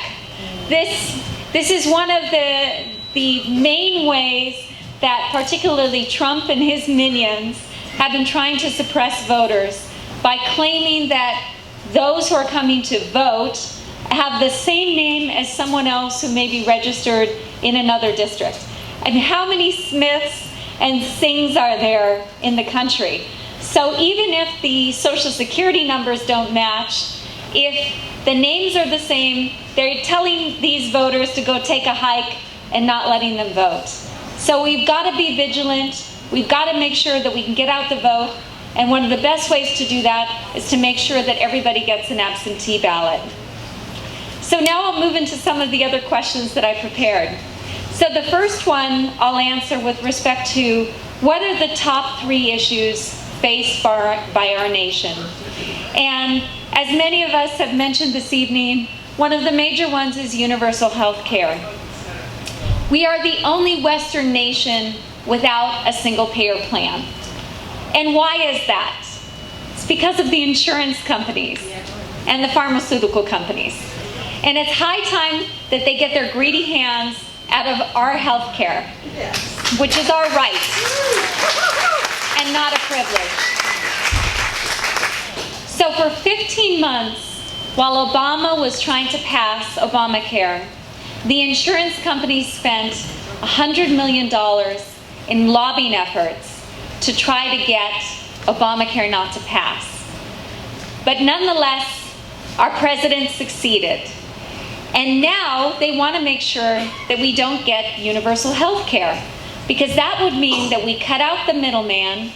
This is one of the main ways that particularly Trump and his minions have been trying to suppress voters by claiming that those who are coming to vote have the same name as someone else who may be registered in another district. I mean, how many Smiths and Singhs are there in the country? So even if the Social Security numbers don't match, if the names are the same, they're telling these voters to go take a hike and not letting them vote. So we've got to be vigilant. We've got to make sure that we can get out the vote. And one of the best ways to do that is to make sure that everybody gets an absentee ballot. So now I'll move into some of the other questions that I prepared. So the first one I'll answer with respect to what are the top 3 issues faced by our nation. And as many of us have mentioned this evening, one of the major ones is universal health care. We are the only Western nation without a single-payer plan. And why is that? It's because of the insurance companies and the pharmaceutical companies. And it's high time that they get their greedy hands out of our health care, which is our right and not a privilege. So for 15 months, while Obama was trying to pass Obamacare, the insurance companies spent $100 million in lobbying efforts to try to get Obamacare not to pass. But nonetheless, our president succeeded. And now they want to make sure that we don't get universal health care, because that would mean that we cut out the middleman,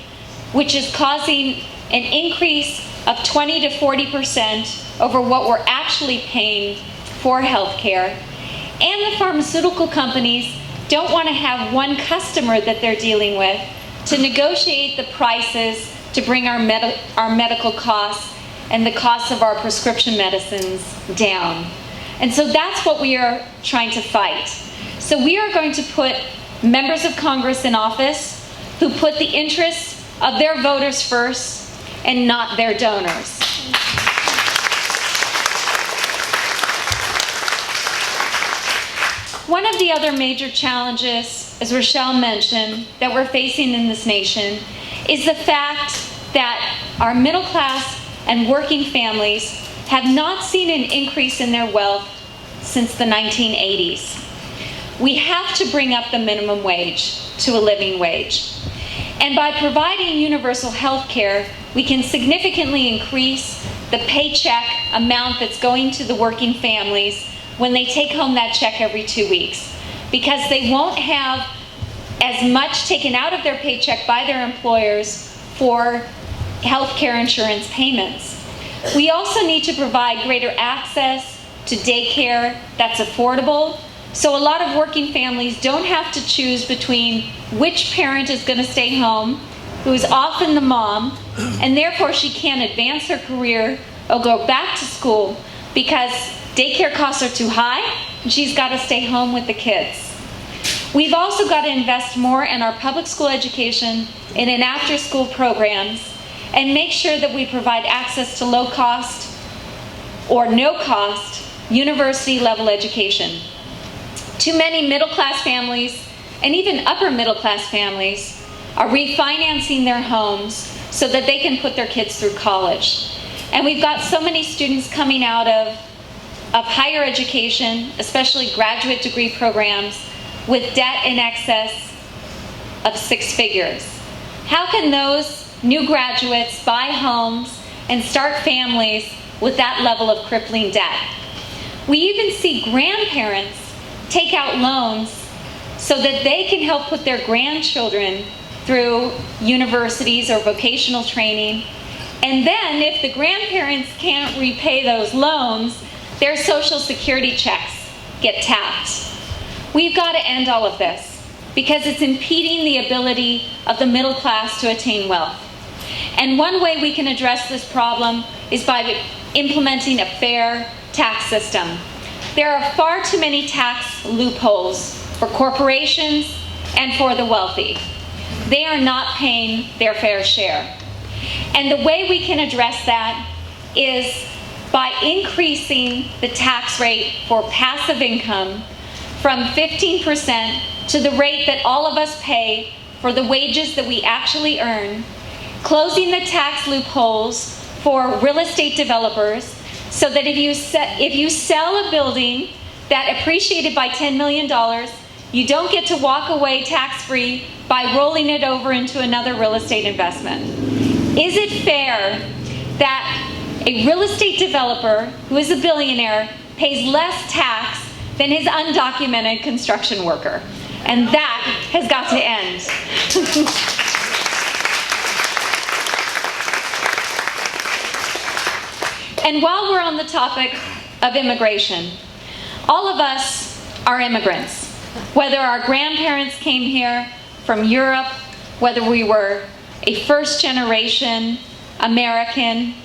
which is causing an increase of 20 to 40% over what we're actually paying for health care. And the pharmaceutical companies don't want to have one customer that they're dealing with to negotiate the prices to bring our medical costs and the costs of our prescription medicines down. And so that's what we are trying to fight. So we are going to put members of Congress in office who put the interests of their voters first and not their donors. One of the other major challenges, as Rochelle mentioned, that we're facing in this nation is the fact that our middle class and working families have not seen an increase in their wealth since the 1980s. We have to bring up the minimum wage to a living wage. And by providing universal health care, we can significantly increase the paycheck amount that's going to the working families when they take home that check every 2 weeks, because they won't have as much taken out of their paycheck by their employers for health care insurance payments. We also need to provide greater access to daycare that's affordable, so a lot of working families don't have to choose between which parent is going to stay home, who is often the mom, and therefore she can't advance her career or go back to school because daycare costs are too high and she's got to stay home with the kids. We've also got to invest more in our public school education and in after-school programs, and make sure that we provide access to low-cost or no-cost university-level education. Too many middle-class families and even upper-middle-class families are refinancing their homes so that they can put their kids through college. And we've got so many students coming out of higher education, especially graduate degree programs, with debt in excess of 6 figures. How can those new graduates buy homes and start families with that level of crippling debt? We even see grandparents take out loans so that they can help put their grandchildren through universities or vocational training. And then if the grandparents can't repay those loans, their Social Security checks get tapped. We've got to end all of this because it's impeding the ability of the middle class to attain wealth. And one way we can address this problem is by implementing a fair tax system. There are far too many tax loopholes for corporations and for the wealthy. They are not paying their fair share. And the way we can address that is by increasing the tax rate for passive income from 15% to the rate that all of us pay for the wages that we actually earn, closing the tax loopholes for real estate developers so that if you sell a building that appreciated by $10 million, you don't get to walk away tax-free by rolling it over into another real estate investment. Is it fair that a real estate developer who is a billionaire pays less tax than his undocumented construction worker? And that has got to end. And while we're on the topic of immigration, all of us are immigrants. Whether our grandparents came here from Europe, whether we were a first-generation American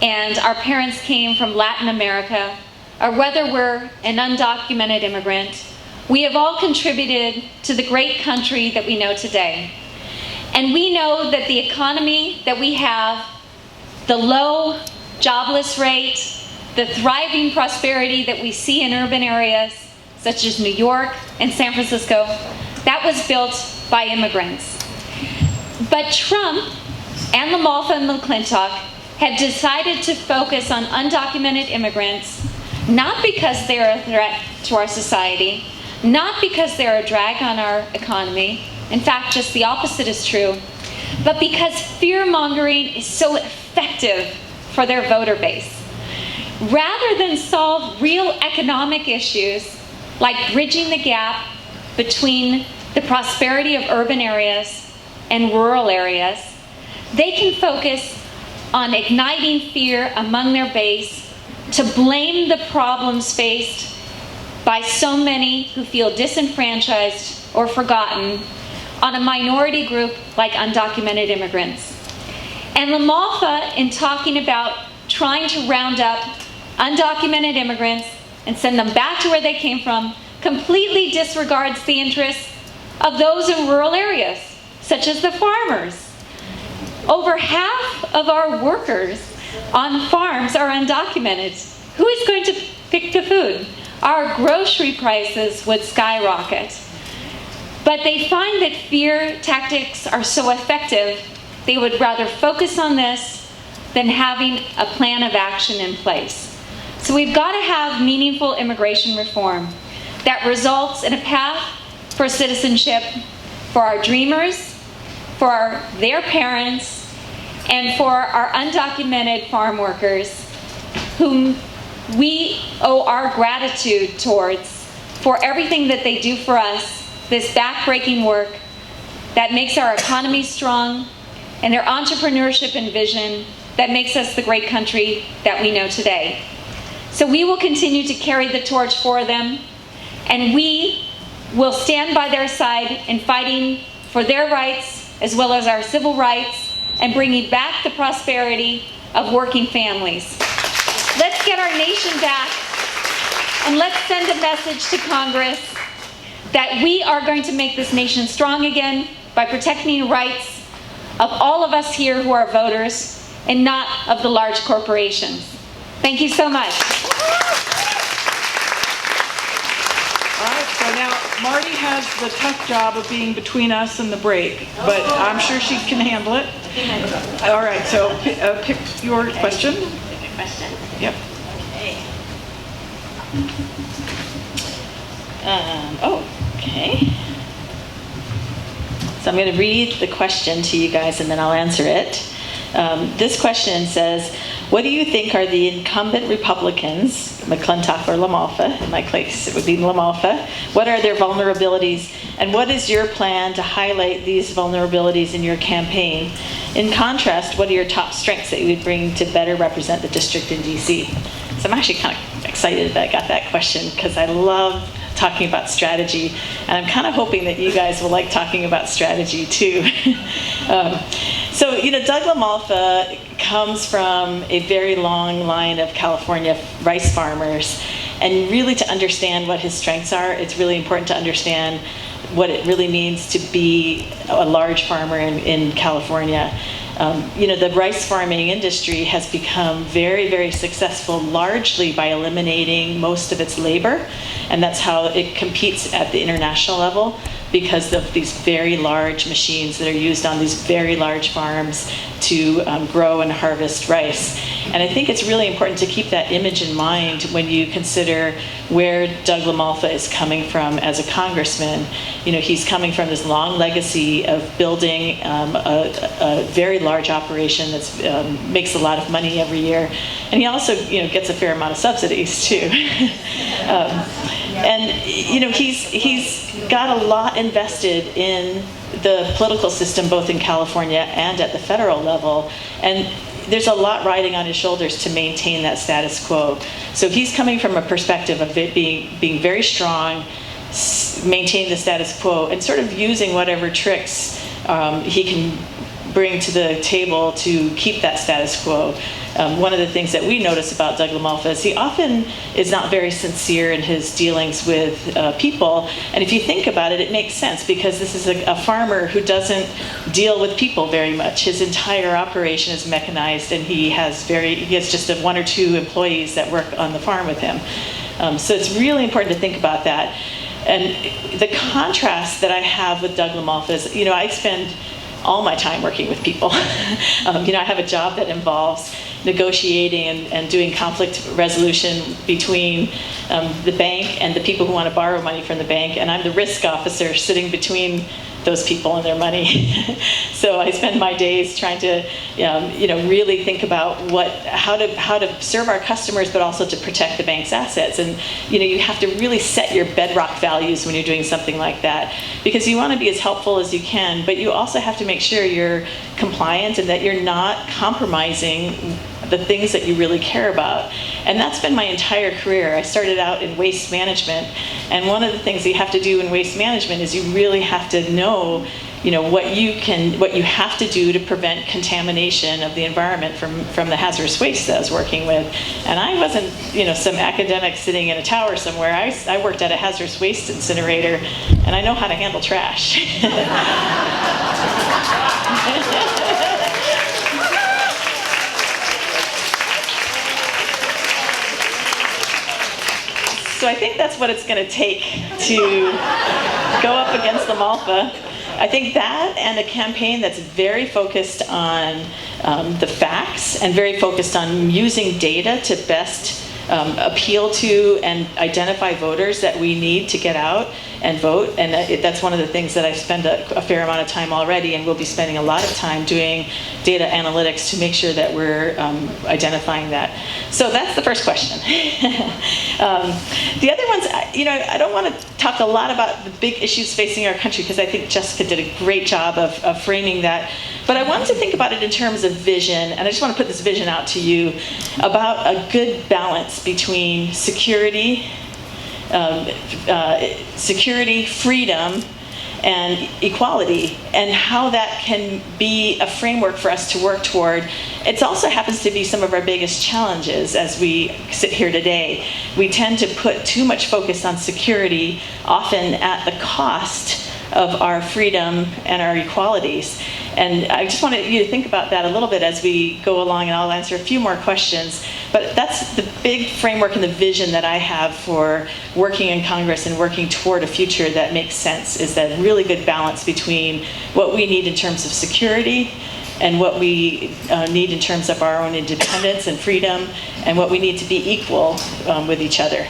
and our parents came from Latin America, or whether we're an undocumented immigrant, we have all contributed to the great country that we know today. And we know that the economy that we have, the low jobless rate, the thriving prosperity that we see in urban areas, such as New York and San Francisco, that was built by immigrants. But Trump and LaMalfa and McClintock have decided to focus on undocumented immigrants, not because they're a threat to our society, not because they're a drag on our economy. In fact, just the opposite is true, but because fear-mongering is so effective for their voter base. Rather than solve real economic issues like bridging the gap between the prosperity of urban areas and rural areas, they can focus on igniting fear among their base to blame the problems faced by so many who feel disenfranchised or forgotten on a minority group like undocumented immigrants. And LaMalfa, in talking about trying to round up undocumented immigrants and send them back to where they came from, completely disregards the interests of those in rural areas, such as the farmers. Over half of our workers on farms are undocumented. Who is going to pick the food? Our grocery prices would skyrocket. But they find that fear tactics are so effective, they would rather focus on this than having a plan of action in place. So we've got to have meaningful immigration reform that results in a path for citizenship for our dreamers, for their parents, and for our undocumented farm workers whom we owe our gratitude towards for everything that they do for us, this back-breaking work that makes our economy strong, and their entrepreneurship and vision that makes us the great country that we know today. So we will continue to carry the torch for them, and we will stand by their side in fighting for their rights as well as our civil rights and bringing back the prosperity of working families. Let's get our nation back, and let's send a message to Congress that we are going to make this nation strong again by protecting rights of all of us here who are voters and not of the large corporations. Thank you so much. All right, so now Marty has the tough job of being between us and the break, but I'm sure she can handle it. All right, so pick your question. Question? Yep. Okay. So I'm going to read the question to you guys and then I'll answer it. This question says, what do you think are the incumbent Republicans, McClintock or LaMalfa, in my case it would be LaMalfa, what are their vulnerabilities and what is your plan to highlight these vulnerabilities in your campaign? In contrast, what are your top strengths that you would bring to better represent the district in DC? So I'm actually kind of excited that I got that question because I love talking about strategy, and I'm kind of hoping that you guys will like talking about strategy too. So, Doug LaMalfa comes from a very long line of California rice farmers, and really to understand what his strengths are, it's really important to understand what it really means to be a large farmer in California. The rice farming industry has become very, very successful largely by eliminating most of its labor, and that's how it competes at the international level because of these very large machines that are used on these very large farms to grow and harvest rice. And I think it's really important to keep that image in mind when you consider where Doug LaMalfa is coming from as a congressman. He's coming from this long legacy of building a very large operation that makes a lot of money every year. And he also, gets a fair amount of subsidies too. He's got a lot invested in the political system, both in California and at the federal level. And there's a lot riding on his shoulders to maintain that status quo. So he's coming from a perspective of it being very strong, maintain the status quo, and sort of using whatever tricks he can bring to the table to keep that status quo. One of the things that we notice about Doug LaMalfa is he often is not very sincere in his dealings with people. And if you think about it, it makes sense because this is a farmer who doesn't deal with people very much. His entire operation is mechanized, and he has just one or two employees that work on the farm with him. So it's really important to think about that. And the contrast that I have with Doug LaMalfa is, I spend all my time working with people. I have a job that involves negotiating and doing conflict resolution between the bank and the people who want to borrow money from the bank, and I'm the risk officer sitting between those people and their money. So I spend my days trying to, really think about how to serve our customers, but also to protect the bank's assets. And you have to really set your bedrock values when you're doing something like that, because you want to be as helpful as you can, but you also have to make sure you're compliant and that you're not compromising the things that you really care about. And that's been my entire career. I started out in waste management, and one of the things you have to do in waste management is you really have to know what you have to do to prevent contamination of the environment from the hazardous waste that I was working with. And I wasn't some academic sitting in a tower somewhere. I worked at a hazardous waste incinerator, and I know how to handle trash. So I think that's what it's going to take to go up against LaMalfa. I think that and a campaign that's very focused on the facts and very focused on using data to best appeal to and identify voters that we need to get out and vote. And that's one of the things that I've spent a fair amount of time already, and we'll be spending a lot of time doing data analytics to make sure that we're identifying that. So that's the first question. The other ones, I don't want to talk a lot about the big issues facing our country because I think Jessica did a great job of framing that. But I wanted to think about it in terms of vision, and I just want to put this vision out to you about a good balance between security, freedom, and equality, and how that can be a framework for us to work toward. It also happens to be some of our biggest challenges as we sit here today. We tend to put too much focus on security, often at the cost of our freedom and our equalities. And I just wanted you to think about that a little bit as we go along, and I'll answer a few more questions. But that's the big framework and the vision that I have for working in Congress and working toward a future that makes sense, is that really good balance between what we need in terms of security and what we need in terms of our own independence and freedom, and what we need to be equal with each other.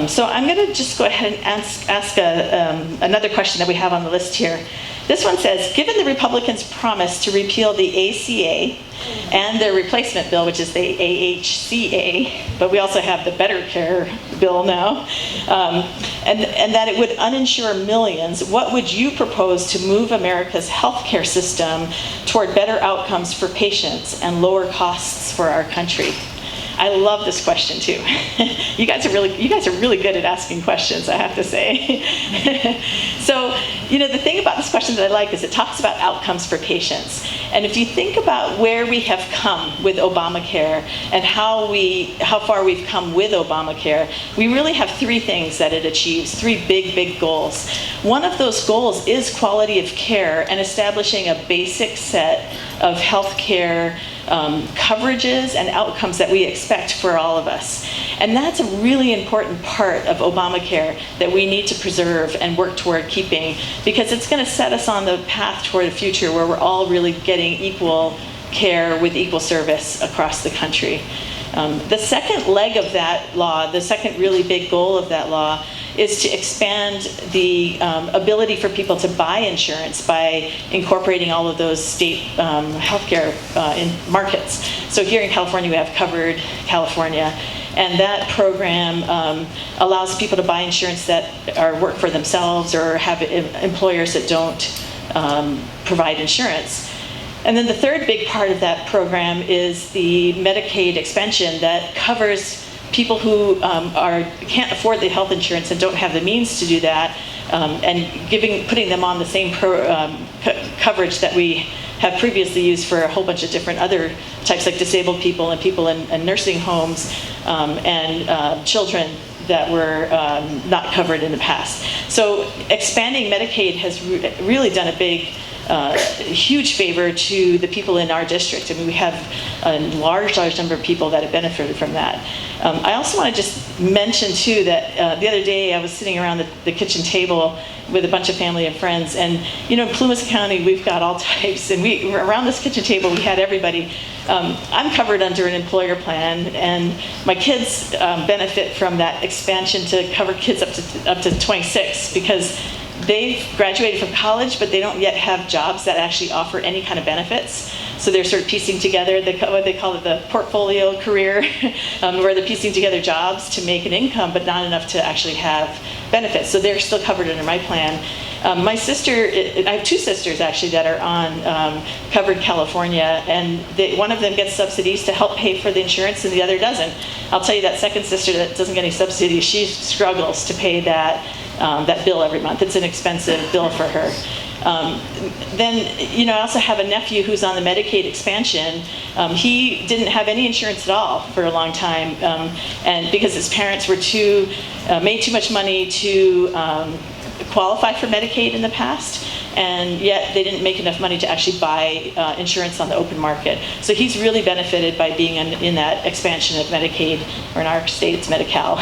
So I'm going to just go ahead and ask another question that we have on the list here. This one says, given the Republicans' promise to repeal the ACA and their replacement bill, which is the AHCA, but we also have the Better Care bill now, and that it would uninsure millions, what would you propose to move America's healthcare system toward better outcomes for patients and lower costs for our country? I love this question too. You guys are really good at asking questions, I have to say. So, the thing about this question that I like is it talks about outcomes for patients. And if you think about where we have come with Obamacare and how far we've come with Obamacare, we really have three things that it achieves, three big goals. One of those goals is quality of care and establishing a basic set of health care coverages and outcomes that we expect for all of us. And that's a really important part of Obamacare that we need to preserve and work toward keeping, because it's going to set us on the path toward a future where we're all really getting equal care with equal service across the country. The second leg of that law, the second really big goal of that law, is to expand the ability for people to buy insurance by incorporating all of those state healthcare markets. So here in California, we have Covered California, and that program allows people to buy insurance that work for themselves or have employers that don't provide insurance. And then the third big part of that program is the Medicaid expansion that covers people who can't afford the health insurance and don't have the means to do that, and putting them on the same coverage that we have previously used for a whole bunch of different other types, like disabled people and people in nursing homes and children that were not covered in the past. So expanding Medicaid has really done a huge favor to the people in our district. I mean, we have a large number of people that have benefited from that. I also want to just mention too that the other day I was sitting around the kitchen table with a bunch of family and friends, and in Plumas County we've got all types, and around this kitchen table we had everybody. I'm covered under an employer plan, and my kids benefit from that expansion to cover kids up to 26, because they've graduated from college, but they don't yet have jobs that actually offer any kind of benefits. So they're sort of piecing together what they call it the portfolio career, where they're piecing together jobs to make an income, but not enough to actually have benefits. So they're still covered under my plan. My sister, I have two sisters actually that are on Covered California, and one of them gets subsidies to help pay for the insurance and the other doesn't. I'll tell you, that second sister that doesn't get any subsidies, she struggles to pay that bill every month. It's an expensive bill for her. Then, I also have a nephew who's on the Medicaid expansion. He didn't have any insurance at all for a long time, and because his parents were made too much money to qualify for Medicaid in the past, and yet they didn't make enough money to actually buy insurance on the open market. So he's really benefited by being in that expansion of Medicaid, or in our state it's Medi-Cal.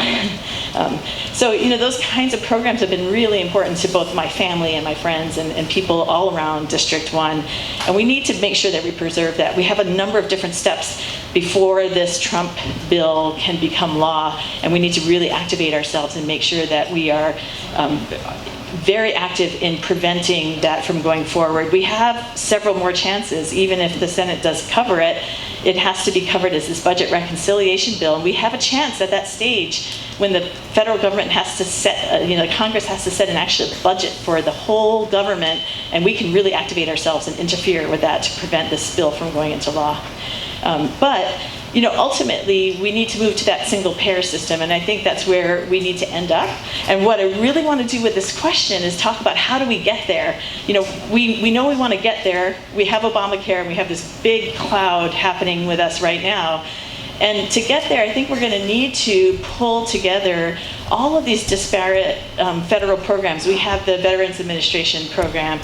So those kinds of programs have been really important to both my family and my friends and people all around District 1. And we need to make sure that we preserve that. We have a number of different steps before this Trump bill can become law, and we need to really activate ourselves and make sure that we are very active in preventing that from going forward. We have several more chances. Even if the Senate does cover it, it has to be covered as this budget reconciliation bill. And we have a chance at that stage when the federal government has to set, Congress has to set an actual budget for the whole government, and we can really activate ourselves and interfere with that to prevent this bill from going into law. But ultimately, we need to move to that single payer system, and I think that's where we need to end up. And what I really want to do with this question is talk about how do we get there. We know we want to get there. We have Obamacare, and we have this big cloud happening with us right now. And to get there, I think we're going to need to pull together all of these disparate federal programs. We have the Veterans Administration program,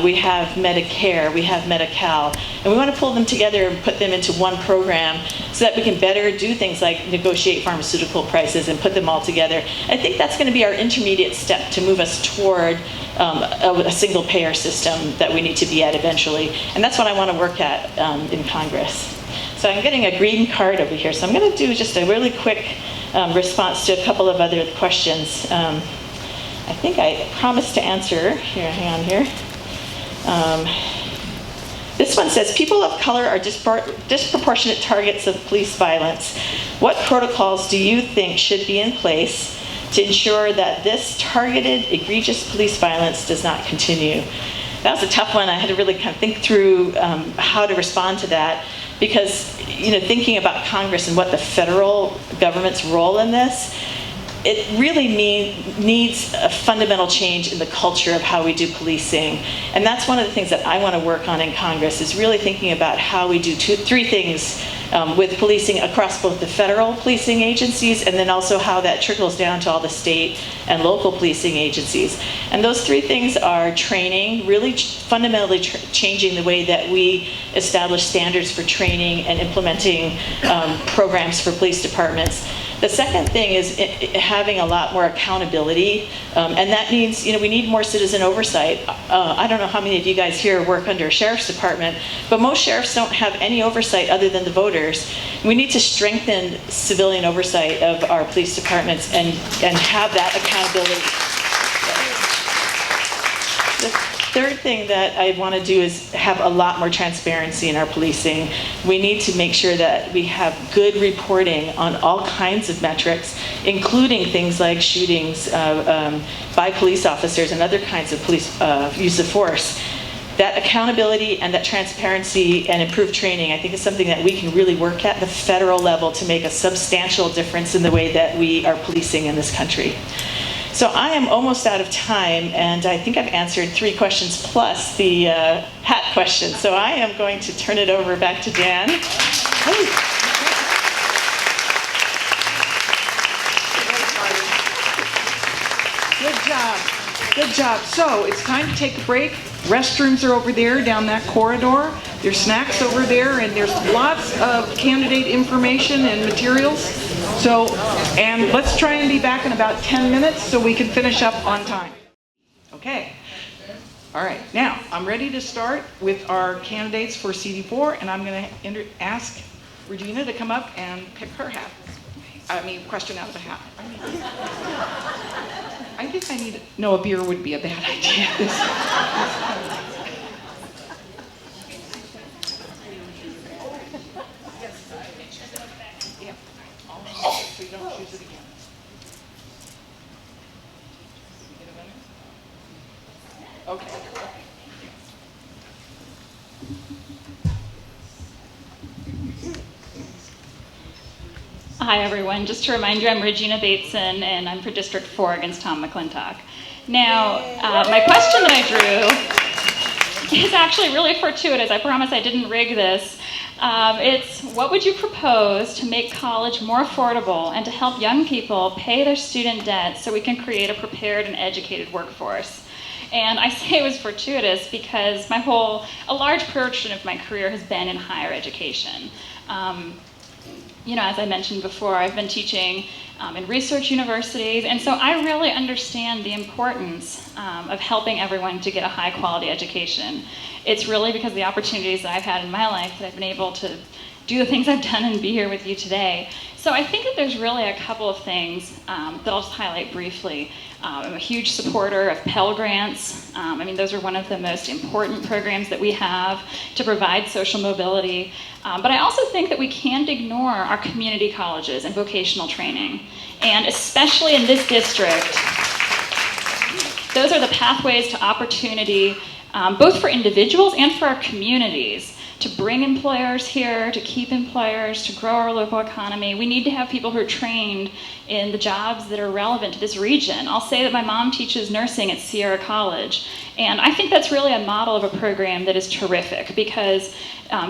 we have Medicare, we have Medi-Cal, and we want to pull them together and put them into one program so that we can better do things like negotiate pharmaceutical prices and put them all together. I think that's going to be our intermediate step to move us toward a single payer system that we need to be at eventually. And that's what I want to work at in Congress. So I'm getting a green card over here. So I'm going to do just a really quick response to a couple of other questions. I think I promised to answer. Here, hang on here. This one says, people of color are disproportionate targets of police violence. What protocols do you think should be in place to ensure that this targeted, egregious police violence does not continue? That was a tough one. I had to really kind of think through how to respond to that. Because, thinking about Congress and what the federal government's role in this, it really needs a fundamental change in the culture of how we do policing. And that's one of the things that I want to work on in Congress, is really thinking about how we do three things with policing across both the federal policing agencies and then also how that trickles down to all the state and local policing agencies. And those three things are training, really fundamentally changing the way that we establish standards for training and implementing programs for police departments. The second thing is having a lot more accountability, and that means we need more citizen oversight. I don't know how many of you guys here work under a sheriff's department, but most sheriffs don't have any oversight other than the voters. We need to strengthen civilian oversight of our police departments and have that accountability. The third thing that I want to do is have a lot more transparency in our policing. We need to make sure that we have good reporting on all kinds of metrics, including things like shootings by police officers and other kinds of police use of force. That accountability and that transparency and improved training, I think, is something that we can really work at the federal level to make a substantial difference in the way that we are policing in this country. So I am almost out of time, and I think I've answered 3 questions plus the hat question. So I am going to turn it over back to Dan. Good job. Good job. So it's time to take a break. Restrooms are over there down that corridor. There's snacks over there, and there's lots of candidate information and materials. So, and let's try and be back in about 10 minutes so we can finish up on time. Okay. All right. Now, I'm ready to start with our candidates for CD4, and I'm going to ask Regina to come up and pick her hat. Question out of the hat. I think I need, no, a beer would be a bad idea. So you don't choose it again. Okay. Hi everyone, just to remind you, I'm Regina Bateson and I'm for District 4 against Tom McClintock. Now, my question that I drew is actually really fortuitous. I promise I didn't rig this. It's, what would you propose to make college more affordable and to help young people pay their student debt so we can create a prepared and educated workforce? And I say it was fortuitous because a large portion of my career has been in higher education. As I mentioned before, I've been teaching in research universities, and so I really understand the importance of helping everyone to get a high quality education. It's really because of the opportunities that I've had in my life that I've been able to do the things I've done and be here with you today. So I think that there's really a couple of things that I'll just highlight briefly. I'm a huge supporter of Pell Grants. Those are one of the most important programs that we have to provide social mobility. But I also think that we can't ignore our community colleges and vocational training. And especially in this district, those are the pathways to opportunity, both for individuals and for our communities. to bring employers here, to keep employers, to grow our local economy. We need to have people who are trained in the jobs that are relevant to this region. I'll say that my mom teaches nursing at Sierra College, and I think that's really a model of a program that is terrific because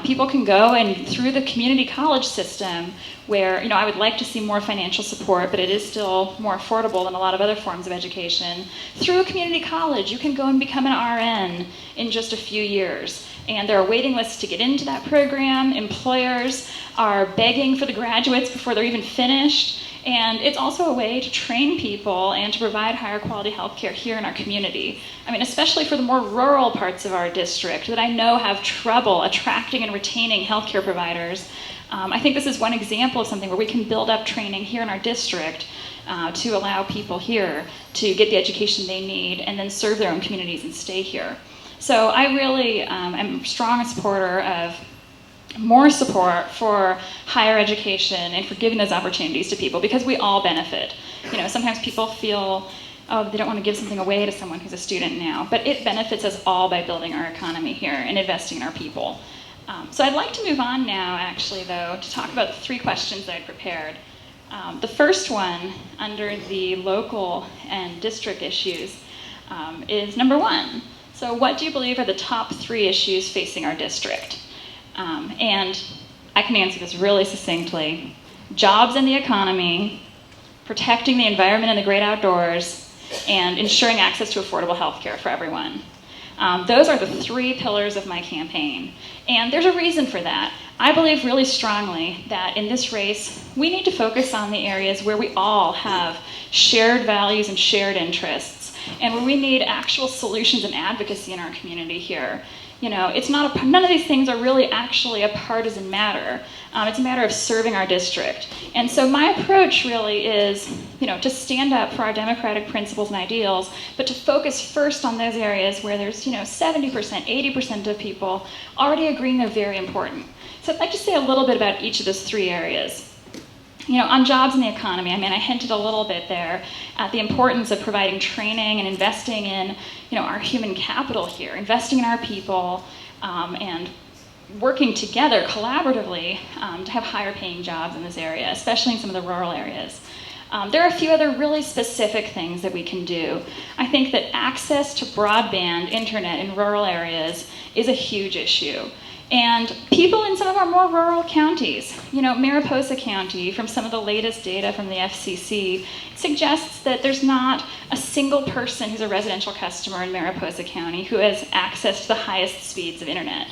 people can go and through the community college system where, I would like to see more financial support, but it is still more affordable than a lot of other forms of education. Through a community college, you can go and become an RN in just a few years. And there are waiting lists to get into that program. Employers are begging for the graduates before they're even finished. And it's also a way to train people and to provide higher quality healthcare here in our community. Especially for the more rural parts of our district that I know have trouble attracting and retaining healthcare providers. I think this is one example of something where we can build up training here in our district to allow people here to get the education they need and then serve their own communities and stay here. So I really am a strong supporter of more support for higher education and for giving those opportunities to people because we all benefit. Sometimes people feel, they don't want to give something away to someone who's a student now, but it benefits us all by building our economy here and investing in our people. So I'd like to move on now, actually, though, to talk about the 3 questions that I prepared. The first one, under the local and district issues, is number 1. So what do you believe are the top 3 issues facing our district? And I can answer this really succinctly. Jobs and the economy, protecting the environment and the great outdoors, and ensuring access to affordable health care for everyone. Those are the 3 pillars of my campaign. And there's a reason for that. I believe really strongly that in this race, we need to focus on the areas where we all have shared values and shared interests, and where we need actual solutions and advocacy in our community here. None of these things are really actually a partisan matter. It's a matter of serving our district. And so my approach really is, to stand up for our democratic principles and ideals, but to focus first on those areas where there's, 70%, 80% of people already agreeing they're very important. So I'd like to say a little bit about each of those 3 areas. On jobs and the economy, I hinted a little bit there at the importance of providing training and investing in, our human capital here, investing in our people, and working together collaboratively to have higher paying jobs in this area, especially in some of the rural areas. There are a few other really specific things that we can do. I think that access to broadband internet in rural areas is a huge issue. And people in some of our more rural counties, Mariposa County, from some of the latest data from the FCC, suggests that there's not a single person who's a residential customer in Mariposa County who has access to the highest speeds of internet.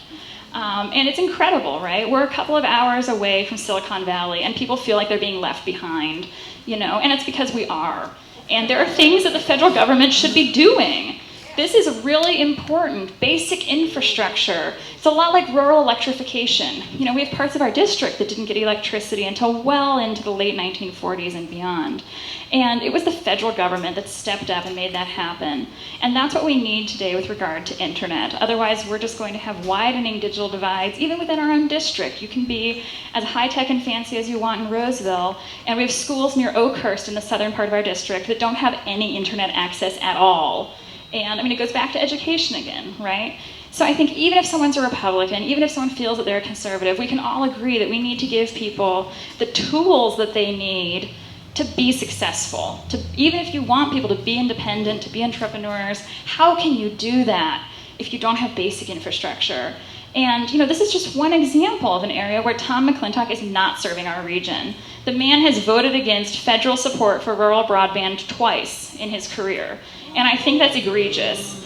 And it's incredible, right? We're a couple of hours away from Silicon Valley, and people feel like they're being left behind, and it's because we are. And there are things that the federal government should be doing. This is really important, basic infrastructure. It's a lot like rural electrification. We have parts of our district that didn't get electricity until well into the late 1940s and beyond. And it was the federal government that stepped up and made that happen. And that's what we need today with regard to internet. Otherwise, we're just going to have widening digital divides, even within our own district. You can be as high-tech and fancy as you want in Roseville, and we have schools near Oakhurst in the southern part of our district that don't have any internet access at all. And it goes back to education again, right? So I think even if someone's a Republican, even if someone feels that they're a conservative, we can all agree that we need to give people the tools that they need to be successful. Even if you want people to be independent, to be entrepreneurs, how can you do that if you don't have basic infrastructure? And this is just one example of an area where Tom McClintock is not serving our region. The man has voted against federal support for rural broadband twice in his career. And I think that's egregious.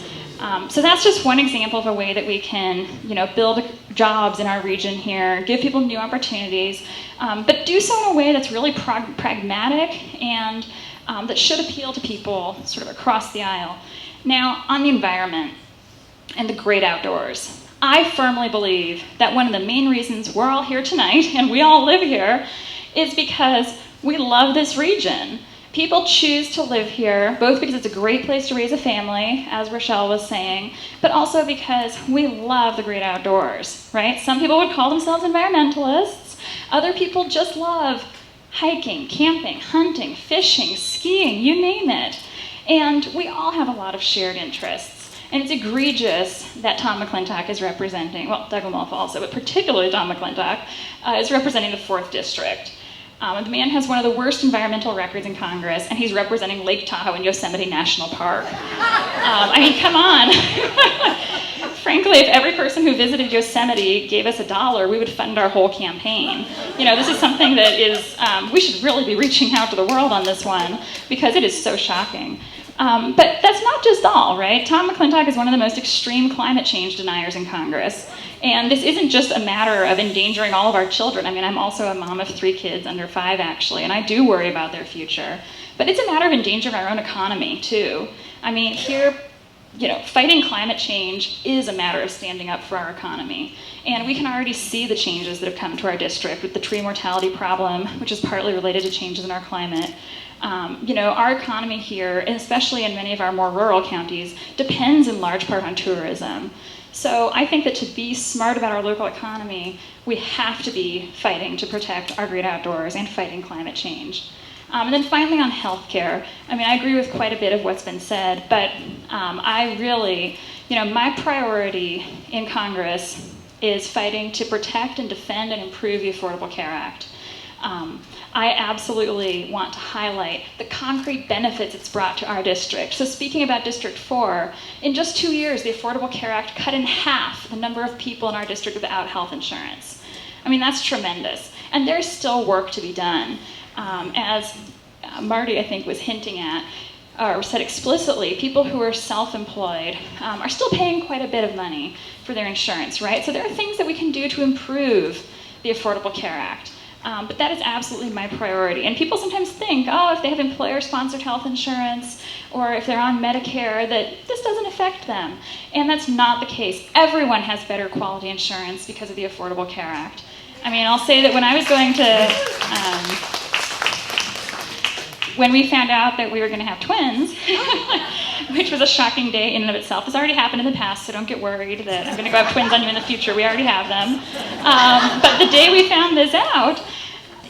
So that's just one example of a way that we can, build jobs in our region here, give people new opportunities, but do so in a way that's really pragmatic and that should appeal to people sort of across the aisle. Now, on the environment and the great outdoors, I firmly believe that one of the main reasons we're all here tonight, and we all live here, is because we love this region. People choose to live here, both because it's a great place to raise a family, as Rochelle was saying, but also because we love the great outdoors, right? Some people would call themselves environmentalists. Other people just love hiking, camping, hunting, fishing, skiing, you name it. And we all have a lot of shared interests. And it's egregious that Tom McClintock is representing, well, Doug LaMalfa also, but particularly Tom McClintock, is representing the 4th District. The man has one of the worst environmental records in Congress, and he's representing Lake Tahoe and Yosemite National Park. I mean, come on. Frankly, if every person who visited Yosemite gave us $1, we would fund our whole campaign. You know, this is something that is, we should really be reaching out to the world on this one, because it is so shocking. But that's not just all, right? Tom McClintock is one of the most extreme climate change deniers in Congress. And this isn't just a matter of endangering all of our children. I mean, I'm also a mom of 3 kids, under 5 actually, and I do worry about their future. But it's a matter of endangering our own economy, too. I mean, here, you know, fighting climate change is a matter of standing up for our economy. And we can already see the changes that have come to our district with the tree mortality problem, which is partly related to changes in our climate. You know, our economy here, and especially in many of our more rural counties, depends in large part on tourism. So I think that to be smart about our local economy, we have to be fighting to protect our great outdoors and fighting climate change. And then finally on healthcare, I mean, I agree with quite a bit of what's been said, but I really, you know, my priority in Congress is fighting to protect and defend and improve the Affordable Care Act. I absolutely want to highlight the concrete benefits it's brought to our district. So speaking about District 4, in just 2 years, the Affordable Care Act cut in half the number of people in our district without health insurance. I mean, that's tremendous. And there's still work to be done. As Marty, I think, was hinting at, or said explicitly, people who are self-employed are still paying quite a bit of money for their insurance, right? So there are things that we can do to improve the Affordable Care Act. But that is absolutely my priority. And people sometimes think, oh, if they have employer-sponsored health insurance or if they're on Medicare, that this doesn't affect them. And that's not the case. Everyone has better quality insurance because of the Affordable Care Act. I mean, I'll say that when I was going to, when we found out that we were going to have twins, which was a shocking day in and of itself. It's already happened in the past, so don't get worried that I'm going to go have twins on you in the future. We already have them. But the day we found this out,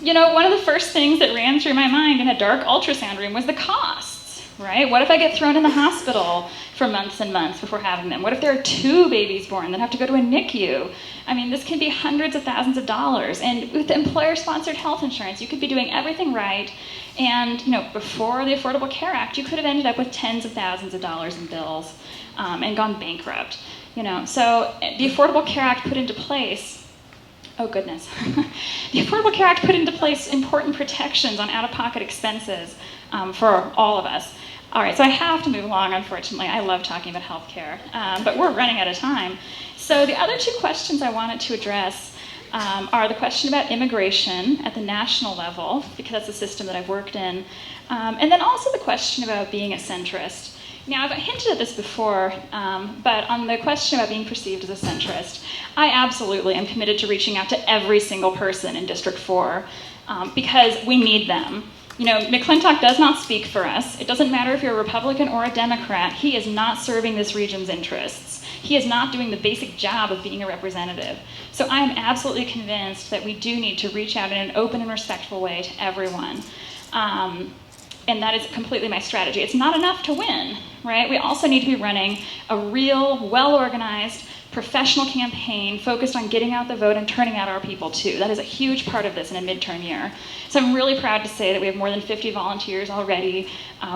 you know, one of the first things that ran through my mind in a dark ultrasound room was the costs, right? What if I get thrown in the hospital for months and months before having them? What if there are 2 babies born that have to go to a NICU? I mean, this can be hundreds of thousands of dollars. And with employer-sponsored health insurance, you could be doing everything right. And, you know, before the Affordable Care Act, you could have ended up with tens of thousands of dollars in bills and gone bankrupt. You know, so the Affordable Care Act put into place, oh goodness, the Affordable Care Act put into place important protections on out-of-pocket expenses for all of us. All right, so I have to move along, unfortunately. I love talking about healthcare, but we're running out of time. So the other 2 questions I wanted to address are the question about immigration at the national level, because that's the system that I've worked in, and then also the question about being a centrist. Now, I've hinted at this before, but on the question about being perceived as a centrist, I absolutely am committed to reaching out to every single person in District 4 because we need them. You know, McClintock does not speak for us. It doesn't matter if you're a Republican or a Democrat. He is not serving this region's interests. He is not doing the basic job of being a representative. So I am absolutely convinced that we do need to reach out in an open and respectful way to everyone. And that is completely my strategy. It's not enough to win, right? We also need to be running a real, well-organized, professional campaign focused on getting out the vote and turning out our people too. That is a huge part of this in a midterm year. So I'm really proud to say that we have more than 50 volunteers already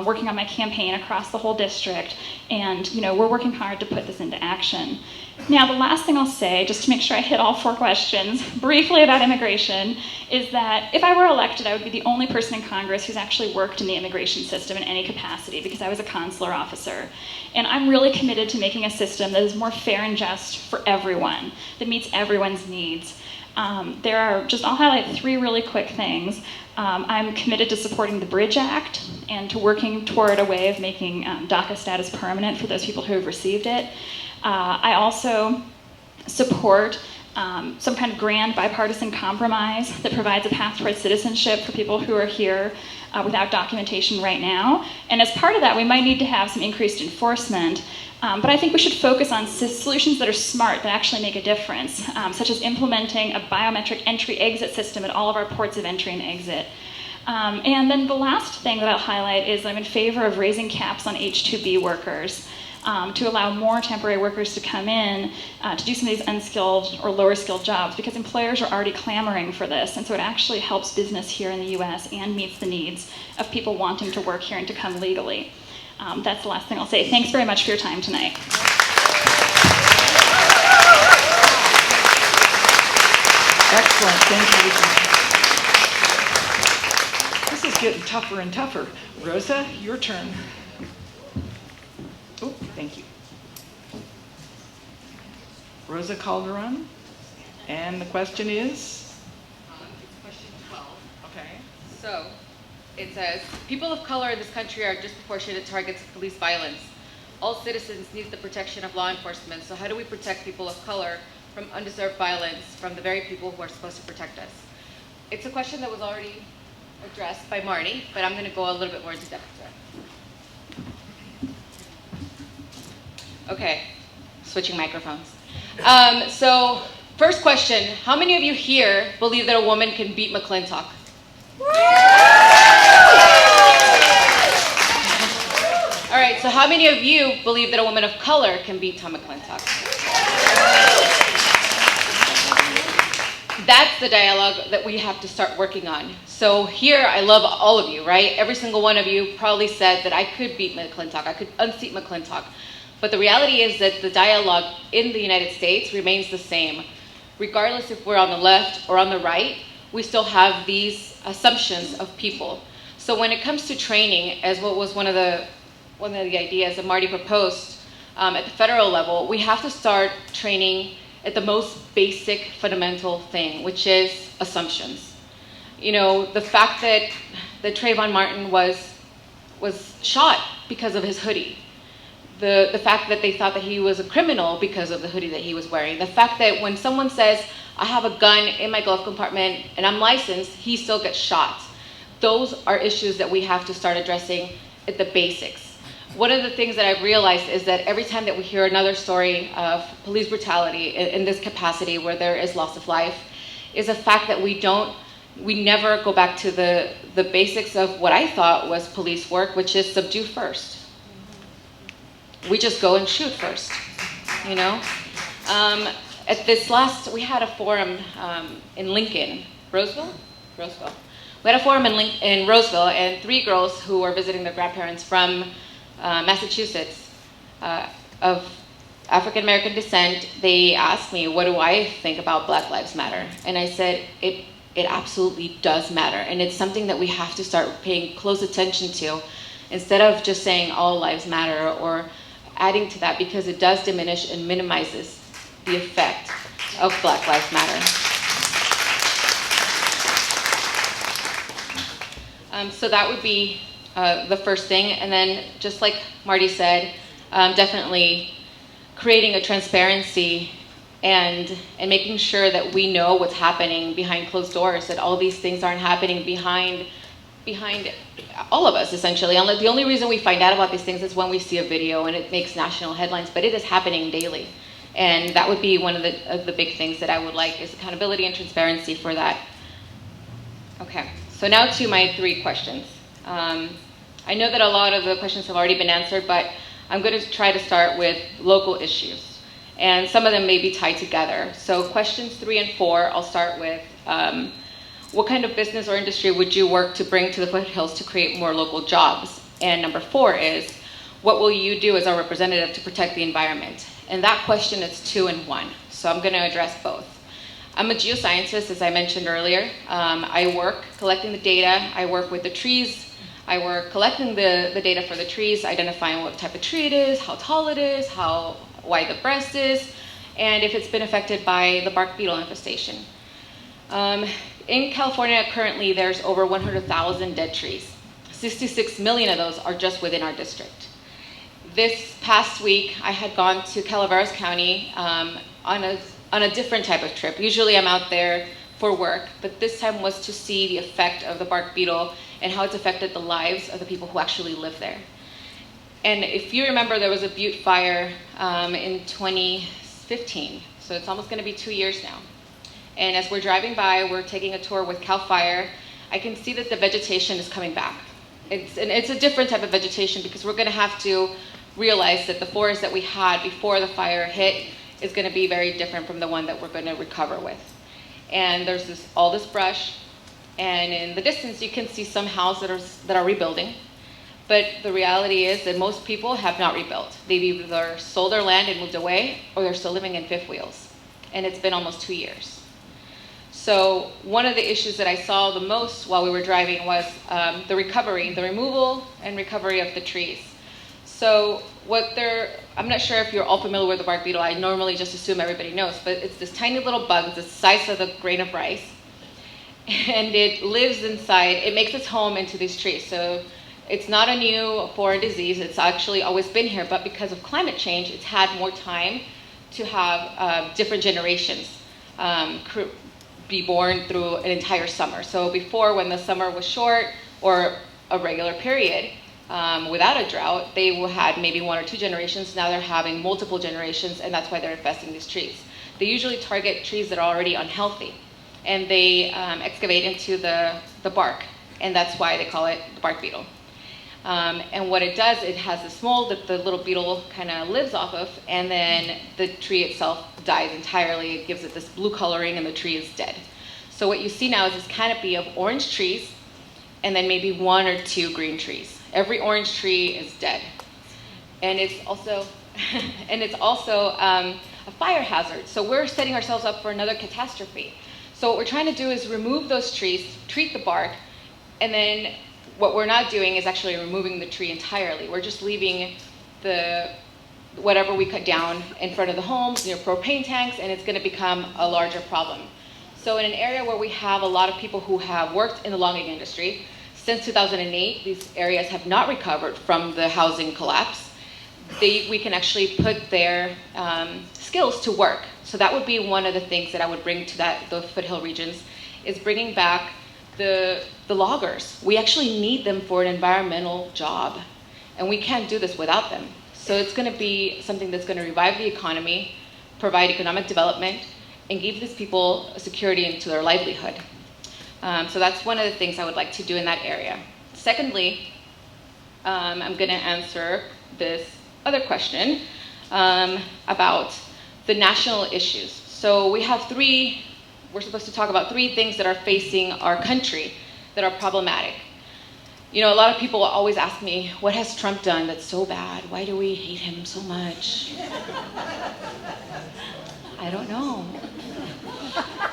working on my campaign across the whole district, and you know, we're working hard to put this into action. Now, the last thing I'll say, just to make sure I hit all 4 questions, briefly about immigration, is that if I were elected, I would be the only person in Congress who's actually worked in the immigration system in any capacity, because I was a consular officer. And I'm really committed to making a system that is more fair and just for everyone, that meets everyone's needs. There are I'll highlight 3 really quick things. I'm committed to supporting the Bridge Act and to working toward a way of making DACA status permanent for those people who have received it. I also support some kind of grand bipartisan compromise that provides a path towards citizenship for people who are here without documentation right now. And as part of that, we might need to have some increased enforcement. But I think we should focus on solutions that are smart, that actually make a difference, such as implementing a biometric entry-exit system at all of our ports of entry and exit. And then the last thing that I'll highlight is I'm in favor of raising caps on H-2B workers. to allow more temporary workers to come in to do some of these unskilled or lower skilled jobs, because employers are already clamoring for this. And so it actually helps business here in the US and meets the needs of people wanting to work here and to come legally. That's the last thing I'll say. Thanks very much for your time tonight. Excellent, thank you. This is getting tougher and tougher. Rosa, your turn. Oh, thank you. Rosa Calderon, and the question is? Question 12. Okay. So, it says, people of color in this country are disproportionate targets of police violence. All citizens need the protection of law enforcement, so how do we protect people of color from undeserved violence from the very people who are supposed to protect us? It's a question that was already addressed by Marty, but I'm going to go a little bit more into depth to it. Okay, switching microphones. So, first question, how many of you here believe that a woman can beat McClintock? All right, so how many of you believe that a woman of color can beat Tom McClintock? That's the dialogue that we have to start working on. So here, I love all of you, right? Every single one of you probably said that I could beat McClintock, I could unseat McClintock. But the reality is that the dialogue in the United States remains the same. Regardless if we're on the left or on the right, we still have these assumptions of people. So when it comes to training, as what was one of the ideas that Marty proposed at the federal level, we have to start training at the most basic fundamental thing, which is assumptions. You know, the fact that Trayvon Martin was shot because of his hoodie. The fact that they thought that he was a criminal because of the hoodie that he was wearing. The fact that when someone says, I have a gun in my glove compartment and I'm licensed, he still gets shot. Those are issues that we have to start addressing at the basics. One of the things that I've realized is that every time that we hear another story of police brutality in this capacity where there is loss of life, is a fact that we never go back to the basics of what I thought was police work, which is subdue first. We just go and shoot first, you know? At this we had a forum in Lincoln, Roseville? Roseville. We had a forum in Roseville, and 3 girls who were visiting their grandparents from Massachusetts of African American descent, they asked me, what do I think about Black Lives Matter? And I said, it absolutely does matter, and it's something that we have to start paying close attention to, instead of just saying all lives matter or adding to that, because it does diminish and minimizes the effect of Black Lives Matter. So that would be the first thing. And then, just like Marty said, definitely creating a transparency and making sure that we know what's happening behind closed doors, that all these things aren't happening behind all of us, essentially. The only reason we find out about these things is when we see a video and it makes national headlines, but it is happening daily. And that would be one of the big things that I would like, is accountability and transparency for that. Okay, so now to my 3 questions. I know that a lot of the questions have already been answered, but I'm going to try to start with local issues. And some of them may be tied together. So questions 3 and 4, I'll start with, what kind of business or industry would you work to bring to the foothills to create more local jobs? And number 4 is, what will you do as our representative to protect the environment? And that question is 2 in 1. So I'm going to address both. I'm a geoscientist, as I mentioned earlier. I work collecting the data. I work with the trees. I work collecting the data for the trees, identifying what type of tree it is, how tall it is, how wide the breast is, and if it's been affected by the bark beetle infestation. In California, currently, there's over 100,000 dead trees. 66 million of those are just within our district. This past week, I had gone to Calaveras County on a different type of trip. Usually I'm out there for work, but this time was to see the effect of the bark beetle and how it's affected the lives of the people who actually live there. And if you remember, there was a Butte fire in 2015, so it's almost going to be 2 years now. And as we're driving by, we're taking a tour with CAL FIRE, I can see that the vegetation is coming back. It's a different type of vegetation, because we're going to have to realize that the forest that we had before the fire hit is going to be very different from the one that we're going to recover with. And there's all this brush, and in the distance you can see some houses that are rebuilding. But the reality is that most people have not rebuilt. They've either sold their land and moved away, or they're still living in fifth wheels. And it's been almost 2 years. So one of the issues that I saw the most while we were driving was the removal and recovery of the trees. So I'm not sure if you're all familiar with the bark beetle. I normally just assume everybody knows, but it's this tiny little bug, the size of a grain of rice. And it lives inside, it makes its home into these trees. So it's not a new foreign disease, it's actually always been here, but because of climate change, it's had more time to have different generations be born through an entire summer. So before, when the summer was short or a regular period without a drought, they had maybe 1 or 2 generations. Now they're having multiple generations, and that's why they're infesting these trees. They usually target trees that are already unhealthy, and they excavate into the bark, and that's why they call it the bark beetle. And what it does, it has this mold that the little beetle kind of lives off of, and then the tree itself dies entirely. It gives it this blue coloring, and the tree is dead. So what you see now is this canopy of orange trees, and then maybe 1 or 2 green trees. Every orange tree is dead. And it's also, a fire hazard. So we're setting ourselves up for another catastrophe. So what we're trying to do is remove those trees, treat the bark, and then what we're not doing is actually removing the tree entirely. We're just leaving whatever we cut down in front of the homes, near propane tanks, and it's going to become a larger problem. So in an area where we have a lot of people who have worked in the logging industry, since 2008, these areas have not recovered from the housing collapse. We can actually put their skills to work. So that would be one of the things that I would bring to the foothill regions, is bringing back the loggers. We actually need them for an environmental job, and we can't do this without them. So it's going to be something that's going to revive the economy, provide economic development, and give these people security into their livelihood. So that's one of the things I would like to do in that area. Secondly, I'm going to answer this other question about the national issues. So we're supposed to talk about 3 things that are facing our country that are problematic. You know, a lot of people always ask me, what has Trump done that's so bad? Why do we hate him so much? I don't know.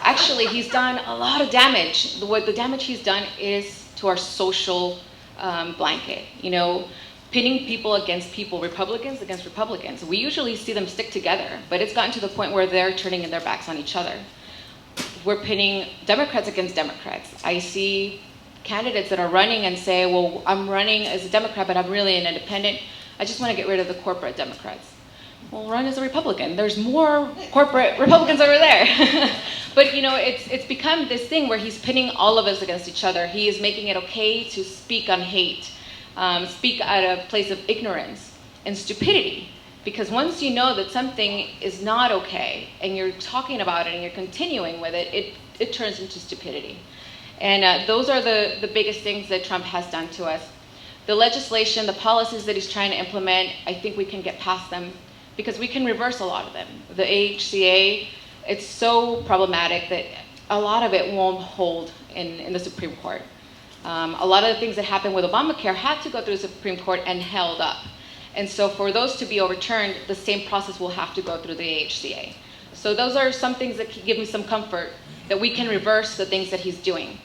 Actually, he's done a lot of damage. The damage he's done is to our social blanket. You know, pitting people against people, Republicans against Republicans. We usually see them stick together, but it's gotten to the point where they're turning their backs on each other. We're pitting Democrats against Democrats. I see candidates that are running and say, well, I'm running as a Democrat, but I'm really an independent. I just want to get rid of the corporate Democrats. Well, run as a Republican. There's more corporate Republicans over there. But, you know, it's become this thing where he's pitting all of us against each other. He is making it okay to speak on hate, speak at a place of ignorance and stupidity. Because once you know that something is not okay, and you're talking about it and you're continuing with it, it turns into stupidity. And those are the biggest things that Trump has done to us. The legislation, the policies that he's trying to implement, I think we can get past them because we can reverse a lot of them. The AHCA, it's so problematic that a lot of it won't hold in the Supreme Court. A lot of the things that happened with Obamacare had to go through the Supreme Court and held up. And so for those to be overturned, the same process will have to go through the AHCA. So those are some things that give me some comfort that we can reverse the things that he's doing.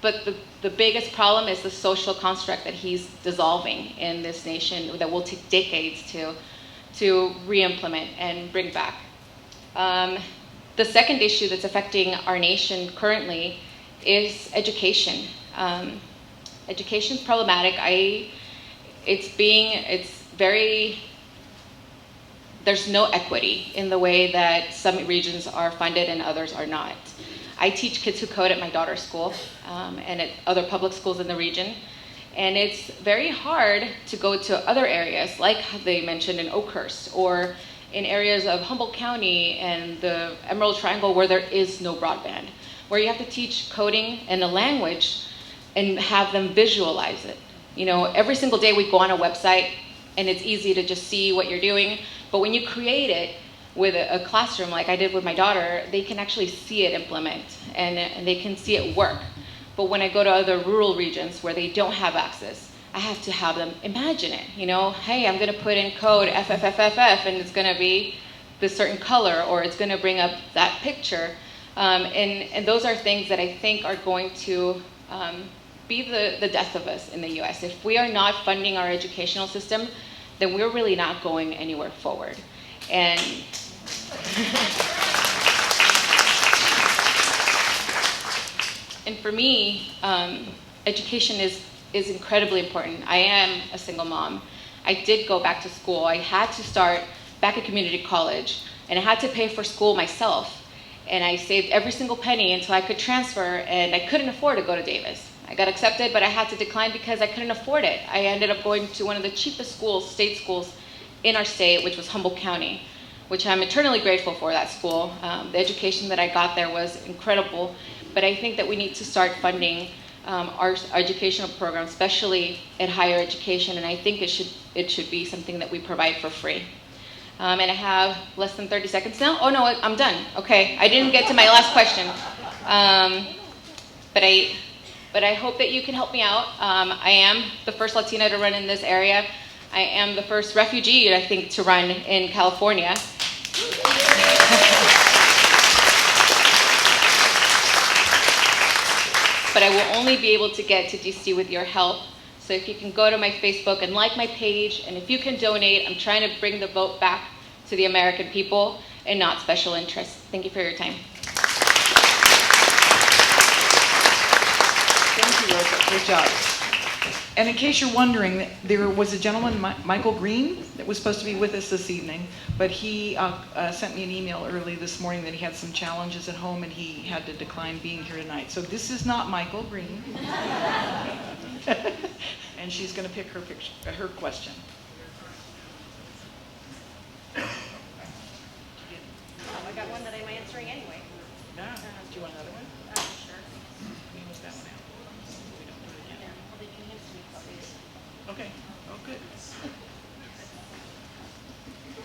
But the biggest problem is the social construct that he's dissolving in this nation that will take decades to re-implement and bring back. The second issue that's affecting our nation currently is education. Education's problematic. There's no equity in the way that some regions are funded and others are not. I teach kids who code at my daughter's school and at other public schools in the region. And it's very hard to go to other areas, like they mentioned in Oakhurst, or in areas of Humboldt County and the Emerald Triangle where there is no broadband, where you have to teach coding in a language and have them visualize it. You know, every single day we go on a website and it's easy to just see what you're doing. But when you create it with a classroom like I did with my daughter, they can actually see it implement, and they can see it work. But when I go to other rural regions where they don't have access, I have to have them imagine it. You know, hey, I'm going to put in code FFFFF, and it's going to be this certain color, or it's going to bring up that picture. And those are things that I think are going to be the death of us in the US. If we are not funding our educational system, then we're really not going anywhere forward. And and for me, education is incredibly important. I am a single mom. I did go back to school. I had to start back at community college, and I had to pay for school myself. And I saved every single penny until I could transfer, and I couldn't afford to go to Davis. I got accepted, but I had to decline because I couldn't afford it. I ended up going to one of the cheapest schools, state schools in our state, which was Humboldt County, which I'm eternally grateful for, that school. The education that I got there was incredible, but I think that we need to start funding our educational program, especially at higher education, and I think it should be something that we provide for free. And I have less than 30 seconds now. Oh no, I'm done. Okay, I didn't get to my last question. But I hope that you can help me out. I am the first Latina to run in this area. I am the first refugee, I think, to run in California. But I will only be able to get to DC with your help. So if you can go to my Facebook and like my page, and if you can donate, I'm trying to bring the vote back to the American people and not special interests. Thank you for your time. Thank you, Rosa. Good job. And in case you're wondering, there was a gentleman, Michael Green, that was supposed to be with us this evening, but he sent me an email early this morning that he had some challenges at home and he had to decline being here tonight. So this is not Michael Green. And she's going to pick her question. I got one that I'm answering anyway. No. Do you want another one? Sure. We must that one out. We don't do it yet. Well, they can answer me probably. Okay. Oh, good.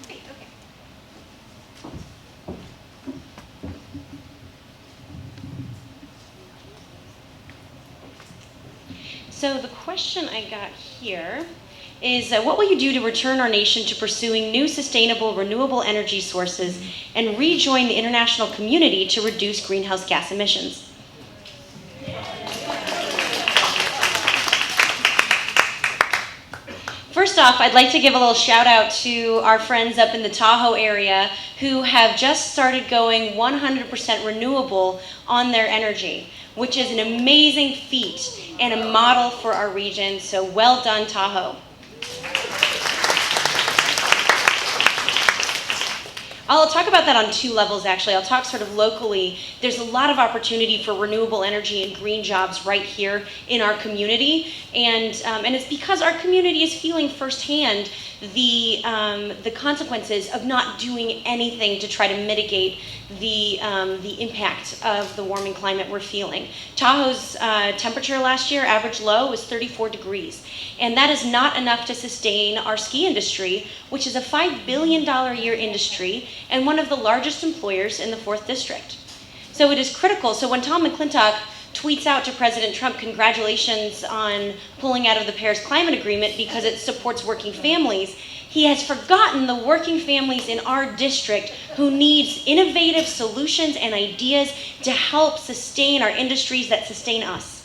Great, okay. So the question I got here is, what will you do to return our nation to pursuing new sustainable renewable energy sources and rejoin the international community to reduce greenhouse gas emissions? First off, I'd like to give a little shout out to our friends up in the Tahoe area who have just started going 100% renewable on their energy, which is an amazing feat and a model for our region. So well done, Tahoe. I'll talk about that on two levels, actually. I'll talk sort of locally. There's a lot of opportunity for renewable energy and green jobs right here in our community. And it's because our community is feeling firsthand the consequences of not doing anything to try to mitigate the impact of the warming climate we're feeling. Tahoe's temperature last year, average low, was 34 degrees. And that is not enough to sustain our ski industry, which is a $5 billion a year industry and one of the largest employers in the 4th District. So it is critical. So when Tom McClintock tweets out to President Trump, congratulations on pulling out of the Paris Climate Agreement because it supports working families, he has forgotten the working families in our district who needs innovative solutions and ideas to help sustain our industries that sustain us.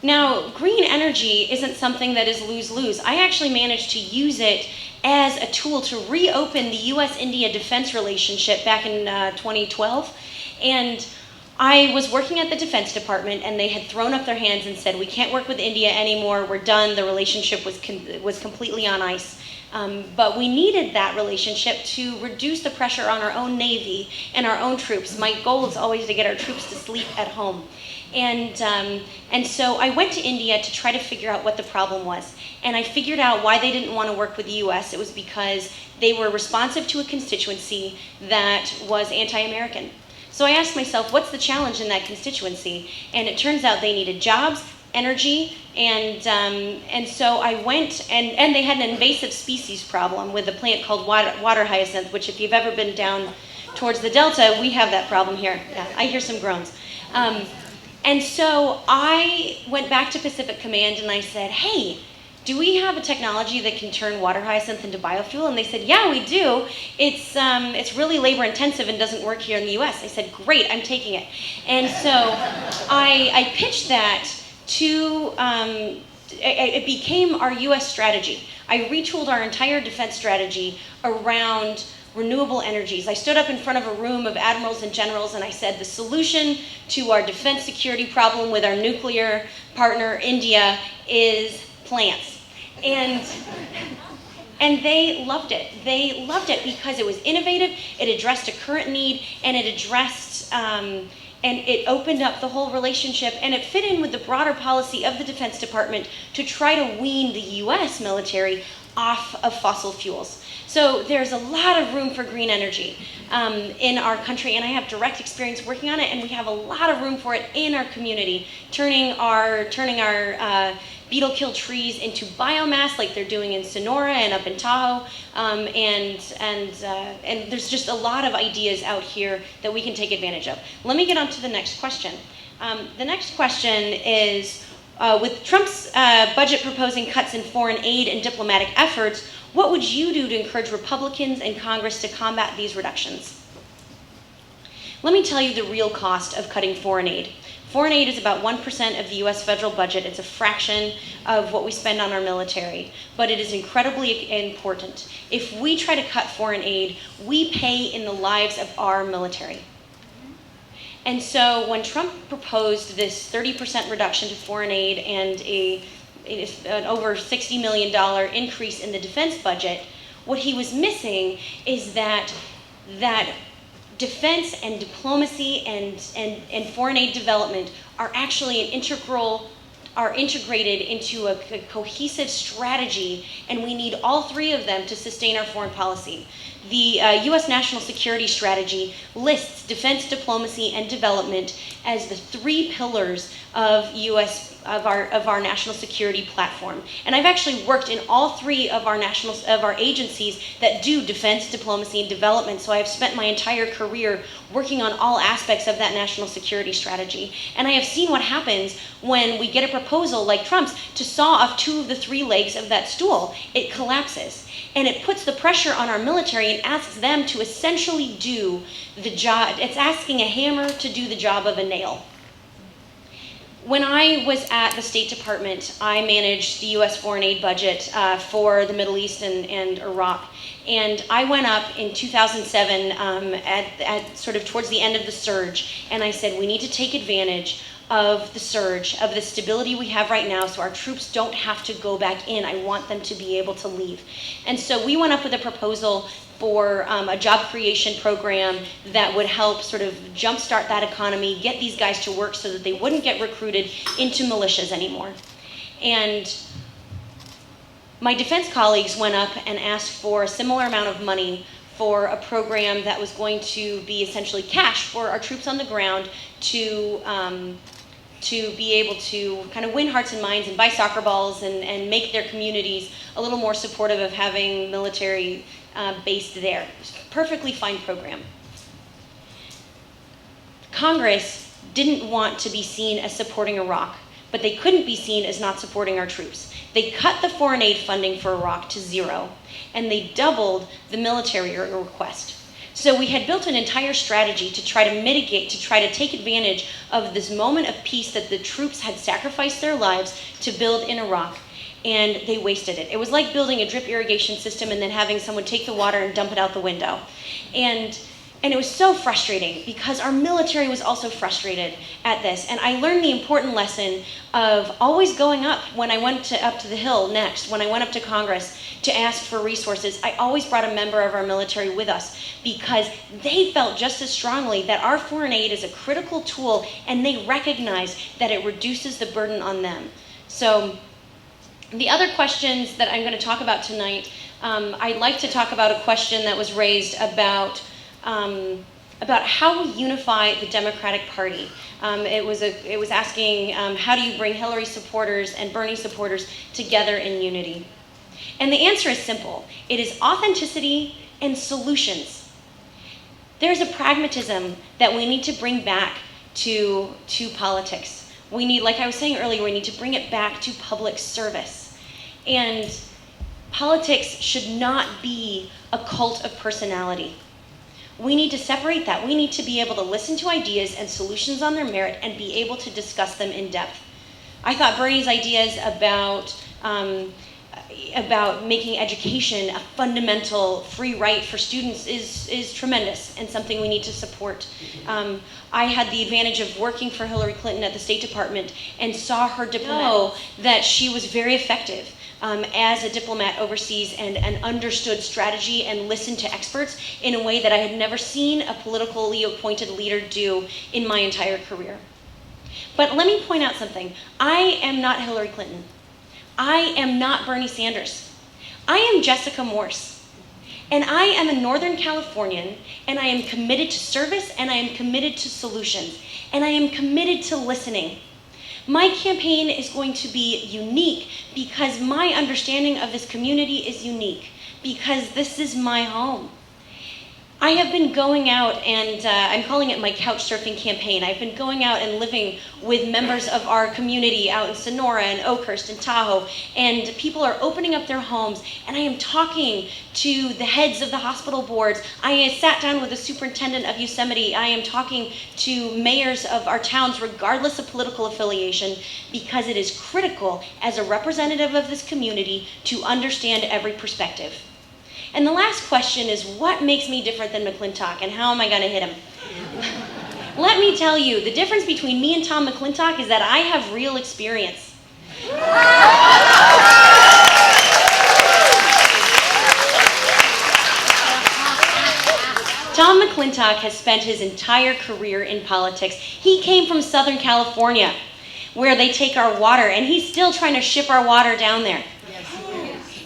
Now, green energy isn't something that is lose-lose. I actually managed to use it as a tool to reopen the US-India defense relationship back in 2012. And I was working at the Defense Department, and they had thrown up their hands and said, we can't work with India anymore, we're done, the relationship was completely on ice. But we needed that relationship to reduce the pressure on our own Navy and our own troops. My goal is always to get our troops to sleep at home. And so I went to India to try to figure out what the problem was. And I figured out why they didn't want to work with the US. It was because they were responsive to a constituency that was anti-American. So I asked myself, what's the challenge in that constituency? And it turns out they needed jobs, energy, and so I went, and they had an invasive species problem with a plant called water hyacinth, which if you've ever been down towards the Delta, we have that problem here. Yeah, I hear some groans. And so I went back to Pacific Command and I said, hey, do we have a technology that can turn water hyacinth into biofuel? And they said, yeah, we do. It's really labor intensive and doesn't work here in the US. I said, great, I'm taking it. And so I pitched that to, it became our US strategy. I retooled our entire defense strategy around renewable energies. I stood up in front of a room of admirals and generals and I said, the solution to our defense security problem with our nuclear partner, India, is plants. And they loved it. They loved it because it was innovative, it addressed a current need, and it addressed, and it opened up the whole relationship, and it fit in with the broader policy of the Defense Department to try to wean the US military off of fossil fuels. So there's a lot of room for green energy in our country, and I have direct experience working on it, and we have a lot of room for it in our community, turning our beetle-killed trees into biomass like they're doing in Sonora and up in Tahoe, and there's just a lot of ideas out here that we can take advantage of. Let me get on to the next question. The next question is, with Trump's budget proposing cuts in foreign aid and diplomatic efforts, what would you do to encourage Republicans and Congress to combat these reductions? Let me tell you the real cost of cutting foreign aid. Foreign aid is about 1% of the US federal budget. It's a fraction of what we spend on our military, but it is incredibly important. If we try to cut foreign aid, we pay in the lives of our military. And so when Trump proposed this 30% reduction to foreign aid and an over $60 million increase in the defense budget, what he was missing is that defense and diplomacy and foreign aid development are actually integrated into a cohesive strategy, and we need all three of them to sustain our foreign policy. The U.S. national security strategy lists defense, diplomacy, and development as the three pillars of our national security platform. And I've actually worked in all three of our agencies that do defense, diplomacy, and development. So I have spent my entire career working on all aspects of that national security strategy. And I have seen what happens when we get a proposal like Trump's to saw off two of the three legs of that stool. It collapses. And it puts the pressure on our military and asks them to essentially do the job. It's asking a hammer to do the job of a nail. When I was at the State Department, I managed the U.S. foreign aid budget for the Middle East and Iraq. And I went up in 2007 at sort of towards the end of the surge, and I said, we need to take advantage of the surge, of the stability we have right now, so our troops don't have to go back in. I want them to be able to leave. And so we went up with a proposal for a job creation program that would help sort of jumpstart that economy, get these guys to work so that they wouldn't get recruited into militias anymore. And my defense colleagues went up and asked for a similar amount of money for a program that was going to be essentially cash for our troops on the ground to be able to kind of win hearts and minds and buy soccer balls and make their communities a little more supportive of having military based there. Perfectly fine program. Congress didn't want to be seen as supporting Iraq, but they couldn't be seen as not supporting our troops. They cut the foreign aid funding for Iraq to zero, and they doubled the military request. So we had built an entire strategy to try to mitigate, to try to take advantage of this moment of peace that the troops had sacrificed their lives to build in Iraq, and they wasted it. It was like building a drip irrigation system and then having someone take the water and dump it out the window. And it was so frustrating because our military was also frustrated at this. And I learned the important lesson of always going up when I went up to the Hill next, when I went up to Congress to ask for resources. I always brought a member of our military with us because they felt just as strongly that our foreign aid is a critical tool, and they recognize that it reduces the burden on them. So the other questions that I'm going to talk about tonight, I'd like to talk about a question that was raised about about how we unify the Democratic Party. It was asking, how do you bring Hillary supporters and Bernie supporters together in unity? And the answer is simple. It is authenticity and solutions. There's a pragmatism that we need to bring back to politics. We need, like I was saying earlier, we need to bring it back to public service. And politics should not be a cult of personality. We need to separate that. We need to be able to listen to ideas and solutions on their merit and be able to discuss them in depth. I thought Bernie's ideas about making education a fundamental free right for students is tremendous and something we need to support. I had the advantage of working for Hillary Clinton at the State Department and saw her diplomat that she was very effective as a diplomat overseas and understood strategy and listened to experts in a way that I had never seen a politically appointed leader do in my entire career. But let me point out something. I am not Hillary Clinton. I am not Bernie Sanders. I am Jessica Morse. And I am a Northern Californian, and I am committed to service, and I am committed to solutions, and I am committed to listening. My campaign is going to be unique because my understanding of this community is unique, because this is my home. I have been going out and I'm calling it my couch surfing campaign. I've been going out and living with members of our community out in Sonora and Oakhurst and Tahoe, and people are opening up their homes, and I am talking to the heads of the hospital boards. I sat down with the superintendent of Yosemite. I am talking to mayors of our towns regardless of political affiliation, because it is critical as a representative of this community to understand every perspective. And the last question is, what makes me different than McClintock, and how am I going to hit him? Let me tell you, the difference between me and Tom McClintock is that I have real experience. Tom McClintock has spent his entire career in politics. He came from Southern California, where they take our water, and he's still trying to ship our water down there.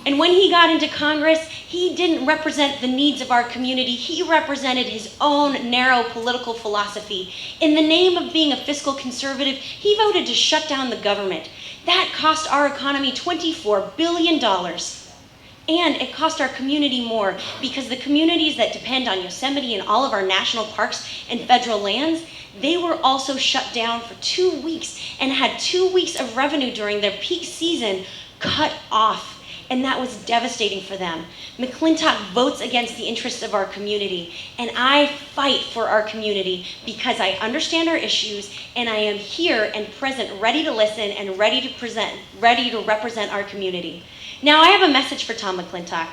And when he got into Congress, he didn't represent the needs of our community. He represented his own narrow political philosophy. In the name of being a fiscal conservative, he voted to shut down the government. That cost our economy $24 billion. And it cost our community more, because the communities that depend on Yosemite and all of our national parks and federal lands, they were also shut down for 2 weeks and had 2 weeks of revenue during their peak season cut off. And that was devastating for them. McClintock votes against the interests of our community, and I fight for our community because I understand our issues, and I am here and present, ready to listen and ready to represent our community. Now, I have a message for Tom McClintock.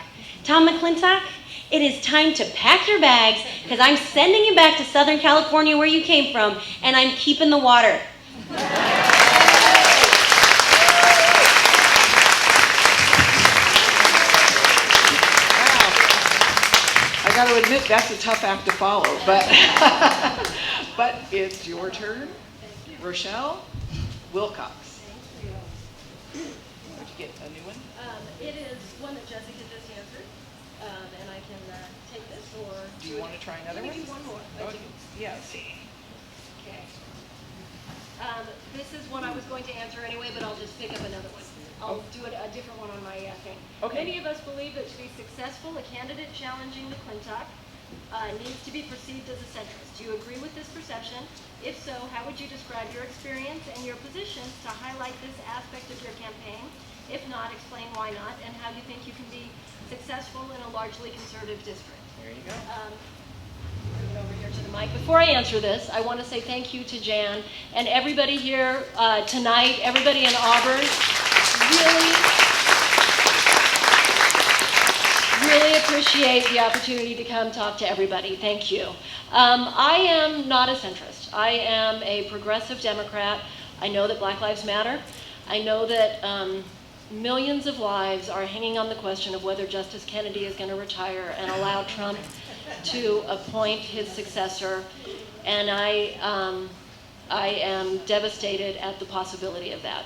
Tom McClintock, it is time to pack your bags, because I'm sending you back to Southern California where you came from, and I'm keeping the water. I got to admit, that's a tough act to follow, but it's your turn. Rochelle Wilcox. Did you get a new one? It is one that Jessica just answered, and I can take this, or... Do you want to try another one? Maybe one more. Okay. Yes. Okay. This is one I was going to answer anyway, but I'll just pick up another one. I'll do a different one on my thing. Okay. Many of us believe that to be successful, a candidate challenging McClintock needs to be perceived as a centrist. Do you agree with this perception? If so, how would you describe your experience and your positions to highlight this aspect of your campaign? If not, explain why not, and how you think you can be successful in a largely conservative district. There you go. Bring it over here to the mic. Before I answer this, I want to say thank you to Jan and everybody here tonight, everybody in Auburn. Really appreciate the opportunity to come talk to everybody. Thank you. I am not a centrist. I am a progressive Democrat. I know that Black Lives Matter. I know that millions of lives are hanging on the question of whether Justice Kennedy is going to retire and allow Trump to appoint his successor. And I am devastated at the possibility of that.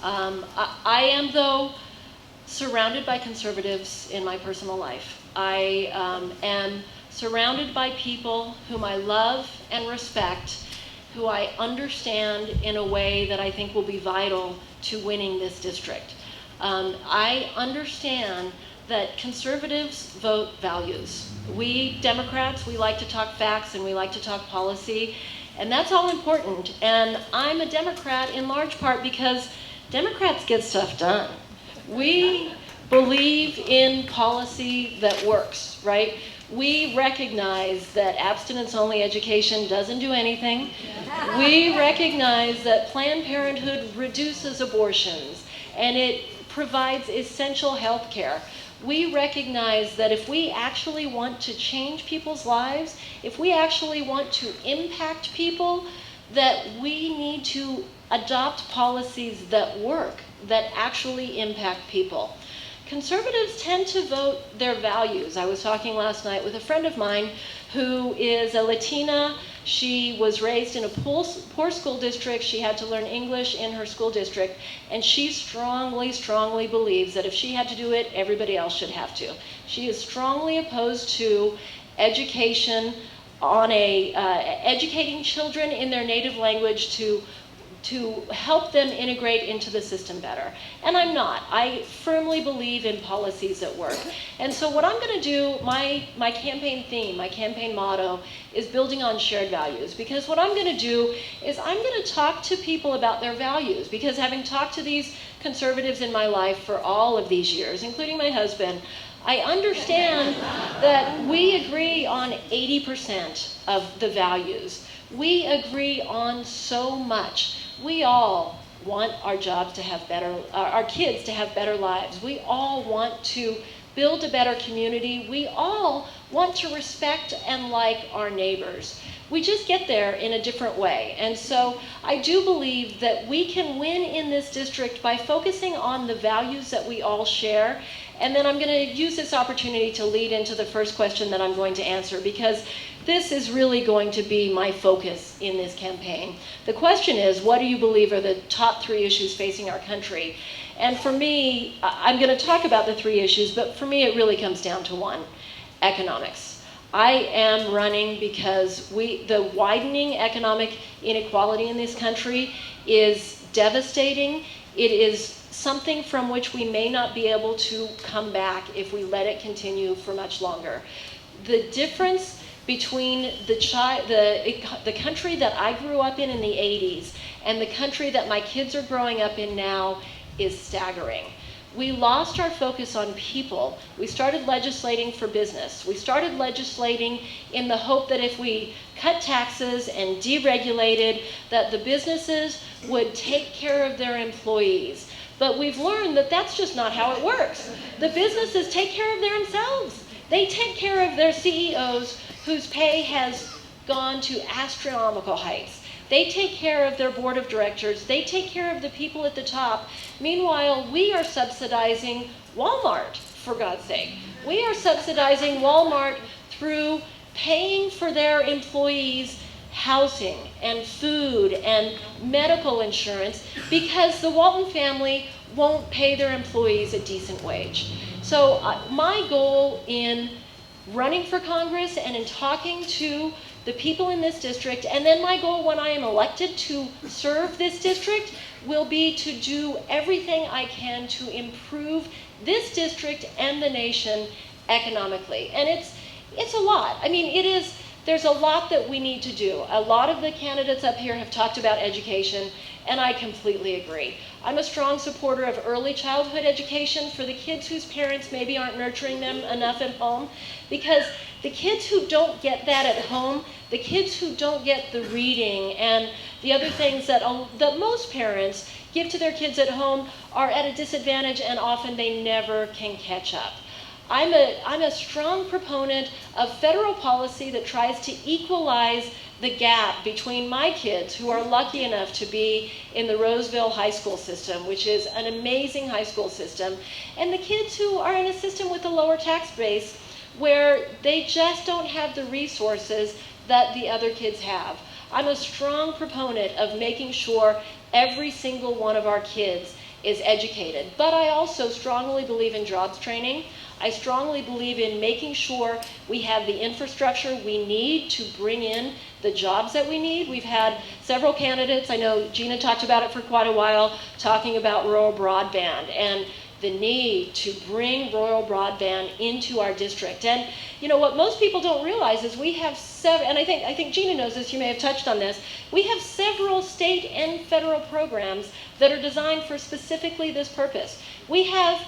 I am, though, surrounded by conservatives in my personal life. I am surrounded by people whom I love and respect, who I understand in a way that I think will be vital to winning this district. I understand that conservatives vote values. We Democrats, we like to talk facts and we like to talk policy, and that's all important. And I'm a Democrat in large part because Democrats get stuff done. We believe in policy that works, right? We recognize that abstinence-only education doesn't do anything. We recognize that Planned Parenthood reduces abortions and it provides essential health care. We recognize that if we actually want to change people's lives, if we actually want to impact people, that we need to adopt policies that work, that actually impact people. Conservatives tend to vote their values. I was talking last night with a friend of mine who is a Latina. She was raised in a poor school district. She had to learn English in her school district, and she strongly, strongly believes that if she had to do it, everybody else should have to. She is strongly opposed to education on educating children in their native language to help them integrate into the system better. And I'm not. I firmly believe in policies that work. And so what I'm going to do, my campaign theme, my campaign motto, is building on shared values. Because what I'm going to do is I'm going to talk to people about their values. Because having talked to these conservatives in my life for all of these years, including my husband, I understand that we agree on 80% of the values. We agree on so much. We all want our jobs to have better, our kids to have better lives. We all want to build a better community. We all want to respect and like our neighbors. We just get there in a different way. And so I do believe that we can win in this district by focusing on the values that we all share. And then I'm going to use this opportunity to lead into the first question that I'm going to answer, because this is really going to be my focus in this campaign. The question is, what do you believe are the top 3 issues facing our country? And for me, I'm going to talk about the 3 issues, but for me it really comes down to one: economics. I am running because the widening economic inequality in this country is devastating. It is something from which we may not be able to come back if we let it continue for much longer. The difference between the country that I grew up in the 80s and the country that my kids are growing up in now is staggering. We lost our focus on people. We started legislating for business. We started legislating in the hope that if we cut taxes and deregulated, that the businesses would take care of their employees. But we've learned that that's just not how it works. The businesses take care of themselves. They take care of their CEOs whose pay has gone to astronomical heights. They take care of their board of directors. They take care of the people at the top. Meanwhile, we are subsidizing Walmart, for God's sake. We are subsidizing Walmart through paying for their employees housing and food and medical insurance because the Walton family won't pay their employees a decent wage. So my goal in running for Congress and in talking to the people in this district, and then my goal when I am elected to serve this district, will be to do everything I can to improve this district and the nation economically. And it's a lot. I mean, there's a lot that we need to do. A lot of the candidates up here have talked about education, and I completely agree. I'm a strong supporter of early childhood education for the kids whose parents maybe aren't nurturing them enough at home, because the kids who don't get that at home, the kids who don't get the reading and the other things that most parents give to their kids at home are at a disadvantage, and often they never can catch up. I'm a strong proponent of federal policy that tries to equalize the gap between my kids, who are lucky enough to be in the Roseville high school system, which is an amazing high school system, and the kids who are in a system with a lower tax base where they just don't have the resources that the other kids have. I'm a strong proponent of making sure every single one of our kids is educated. But I also strongly believe in jobs training. I strongly believe in making sure we have the infrastructure we need to bring in the jobs that we need. We've had several candidates, I know Gina talked about it for quite a while, talking about rural broadband and the need to bring rural broadband into our district. And you know what most people don't realize is we have and I think Gina knows this, you may have touched on this, we have several state and federal programs that are designed for specifically this purpose. We have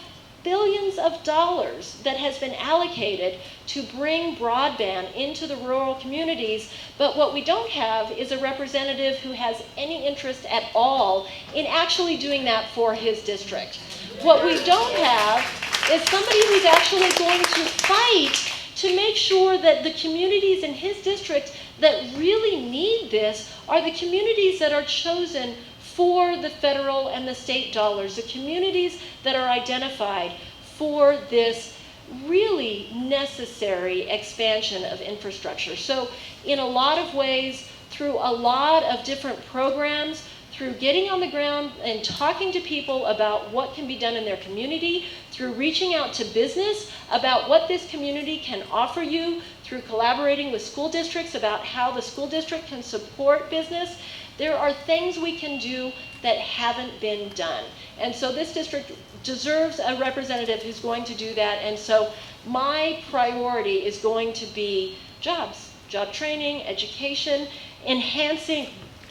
billions of dollars that has been allocated to bring broadband into the rural communities, but what we don't have is a representative who has any interest at all in actually doing that for his district. What we don't have is somebody who's actually going to fight to make sure that the communities in his district that really need this are the communities that are chosen for the federal and the state dollars, the communities that are identified for this really necessary expansion of infrastructure. So in a lot of ways, through a lot of different programs, through getting on the ground and talking to people about what can be done in their community, through reaching out to business about what this community can offer you, through collaborating with school districts about how the school district can support business, there are things we can do that haven't been done. And so this district deserves a representative who's going to do that. And so my priority is going to be jobs, job training, education, enhancing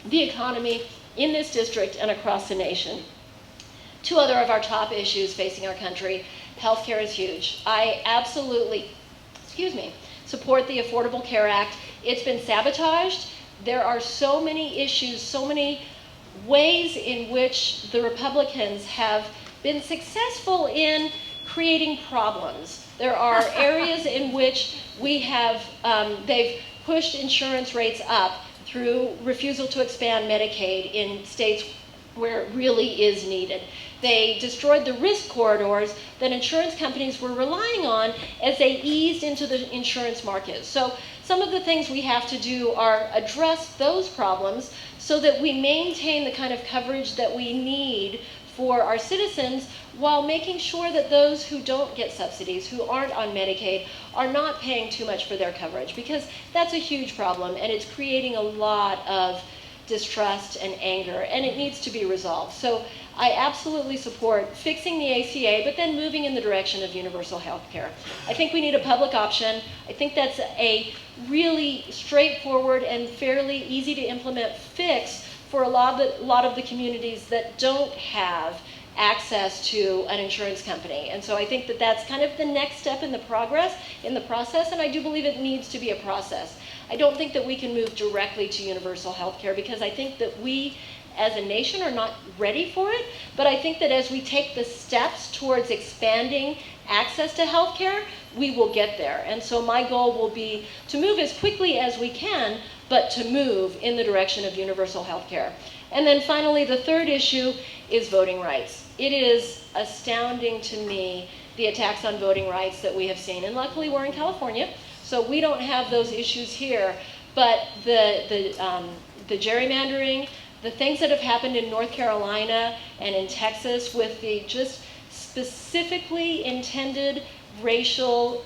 the economy in this district and across the nation. Two other of our top issues facing our country. Healthcare is huge. I absolutely, support the Affordable Care Act. It's been sabotaged. There are so many issues, so many ways in which the Republicans have been successful in creating problems. There are areas in which we have, they've pushed insurance rates up through refusal to expand Medicaid in states where it really is needed. They destroyed the risk corridors that insurance companies were relying on as they eased into the insurance market. So some of the things we have to do are address those problems so that we maintain the kind of coverage that we need for our citizens while making sure that those who don't get subsidies, who aren't on Medicaid, are not paying too much for their coverage, because that's a huge problem and it's creating a lot of distrust and anger, and it needs to be resolved. So I absolutely support fixing the ACA, but then moving in the direction of universal health care. I think we need a public option. I think that's a really straightforward and fairly easy to implement fix for a lot of the communities that don't have access to an insurance company. And so I think that that's kind of the next step in the process, and I do believe it needs to be a process. I don't think that we can move directly to universal health care because I think that we as a nation are not ready for it, but I think that as we take the steps towards expanding access to health care, we will get there. And so my goal will be to move as quickly as we can, but to move in the direction of universal health care. And then finally, the third issue is voting rights. It is astounding to me the attacks on voting rights that we have seen. And luckily we're in California, so we don't have those issues here. But the gerrymandering, the things that have happened in North Carolina and in Texas with the just specifically intended racial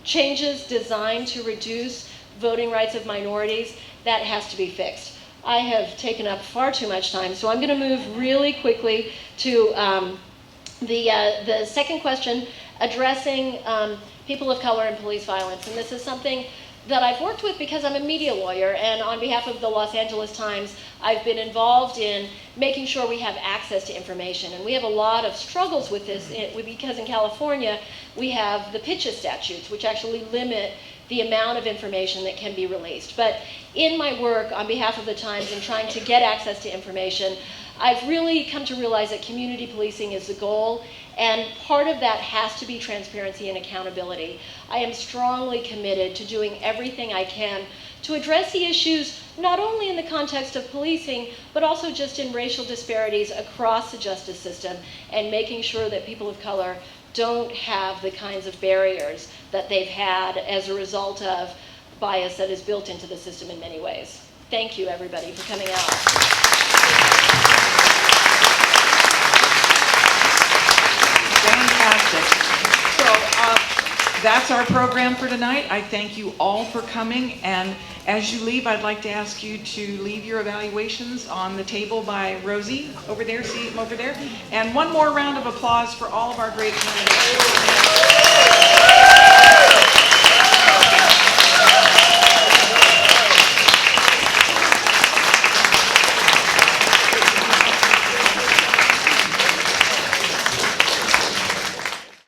changes designed to reduce voting rights of minorities, that has to be fixed. I have taken up far too much time, so I'm going to move really quickly to the second question, addressing people of color and police violence. And this is something that I've worked with because I'm a media lawyer, and on behalf of the Los Angeles Times, I've been involved in making sure we have access to information. And we have a lot of struggles with this because in California, we have the PITCHA statutes, which actually limit the amount of information that can be released. But in my work on behalf of the Times and trying to get access to information, I've really come to realize that community policing is the goal, and part of that has to be transparency and accountability. I am strongly committed to doing everything I can to address the issues not only in the context of policing, but also just in racial disparities across the justice system, and making sure that people of color don't have the kinds of barriers that they've had as a result of bias that is built into the system in many ways. Thank you, everybody, for coming out. Fantastic. So That's our program for tonight. I thank you all for coming, and as you leave, I'd like to ask you to leave your evaluations on the table by Rosie over there, see him over there, and one more round of applause for all of our great candidates.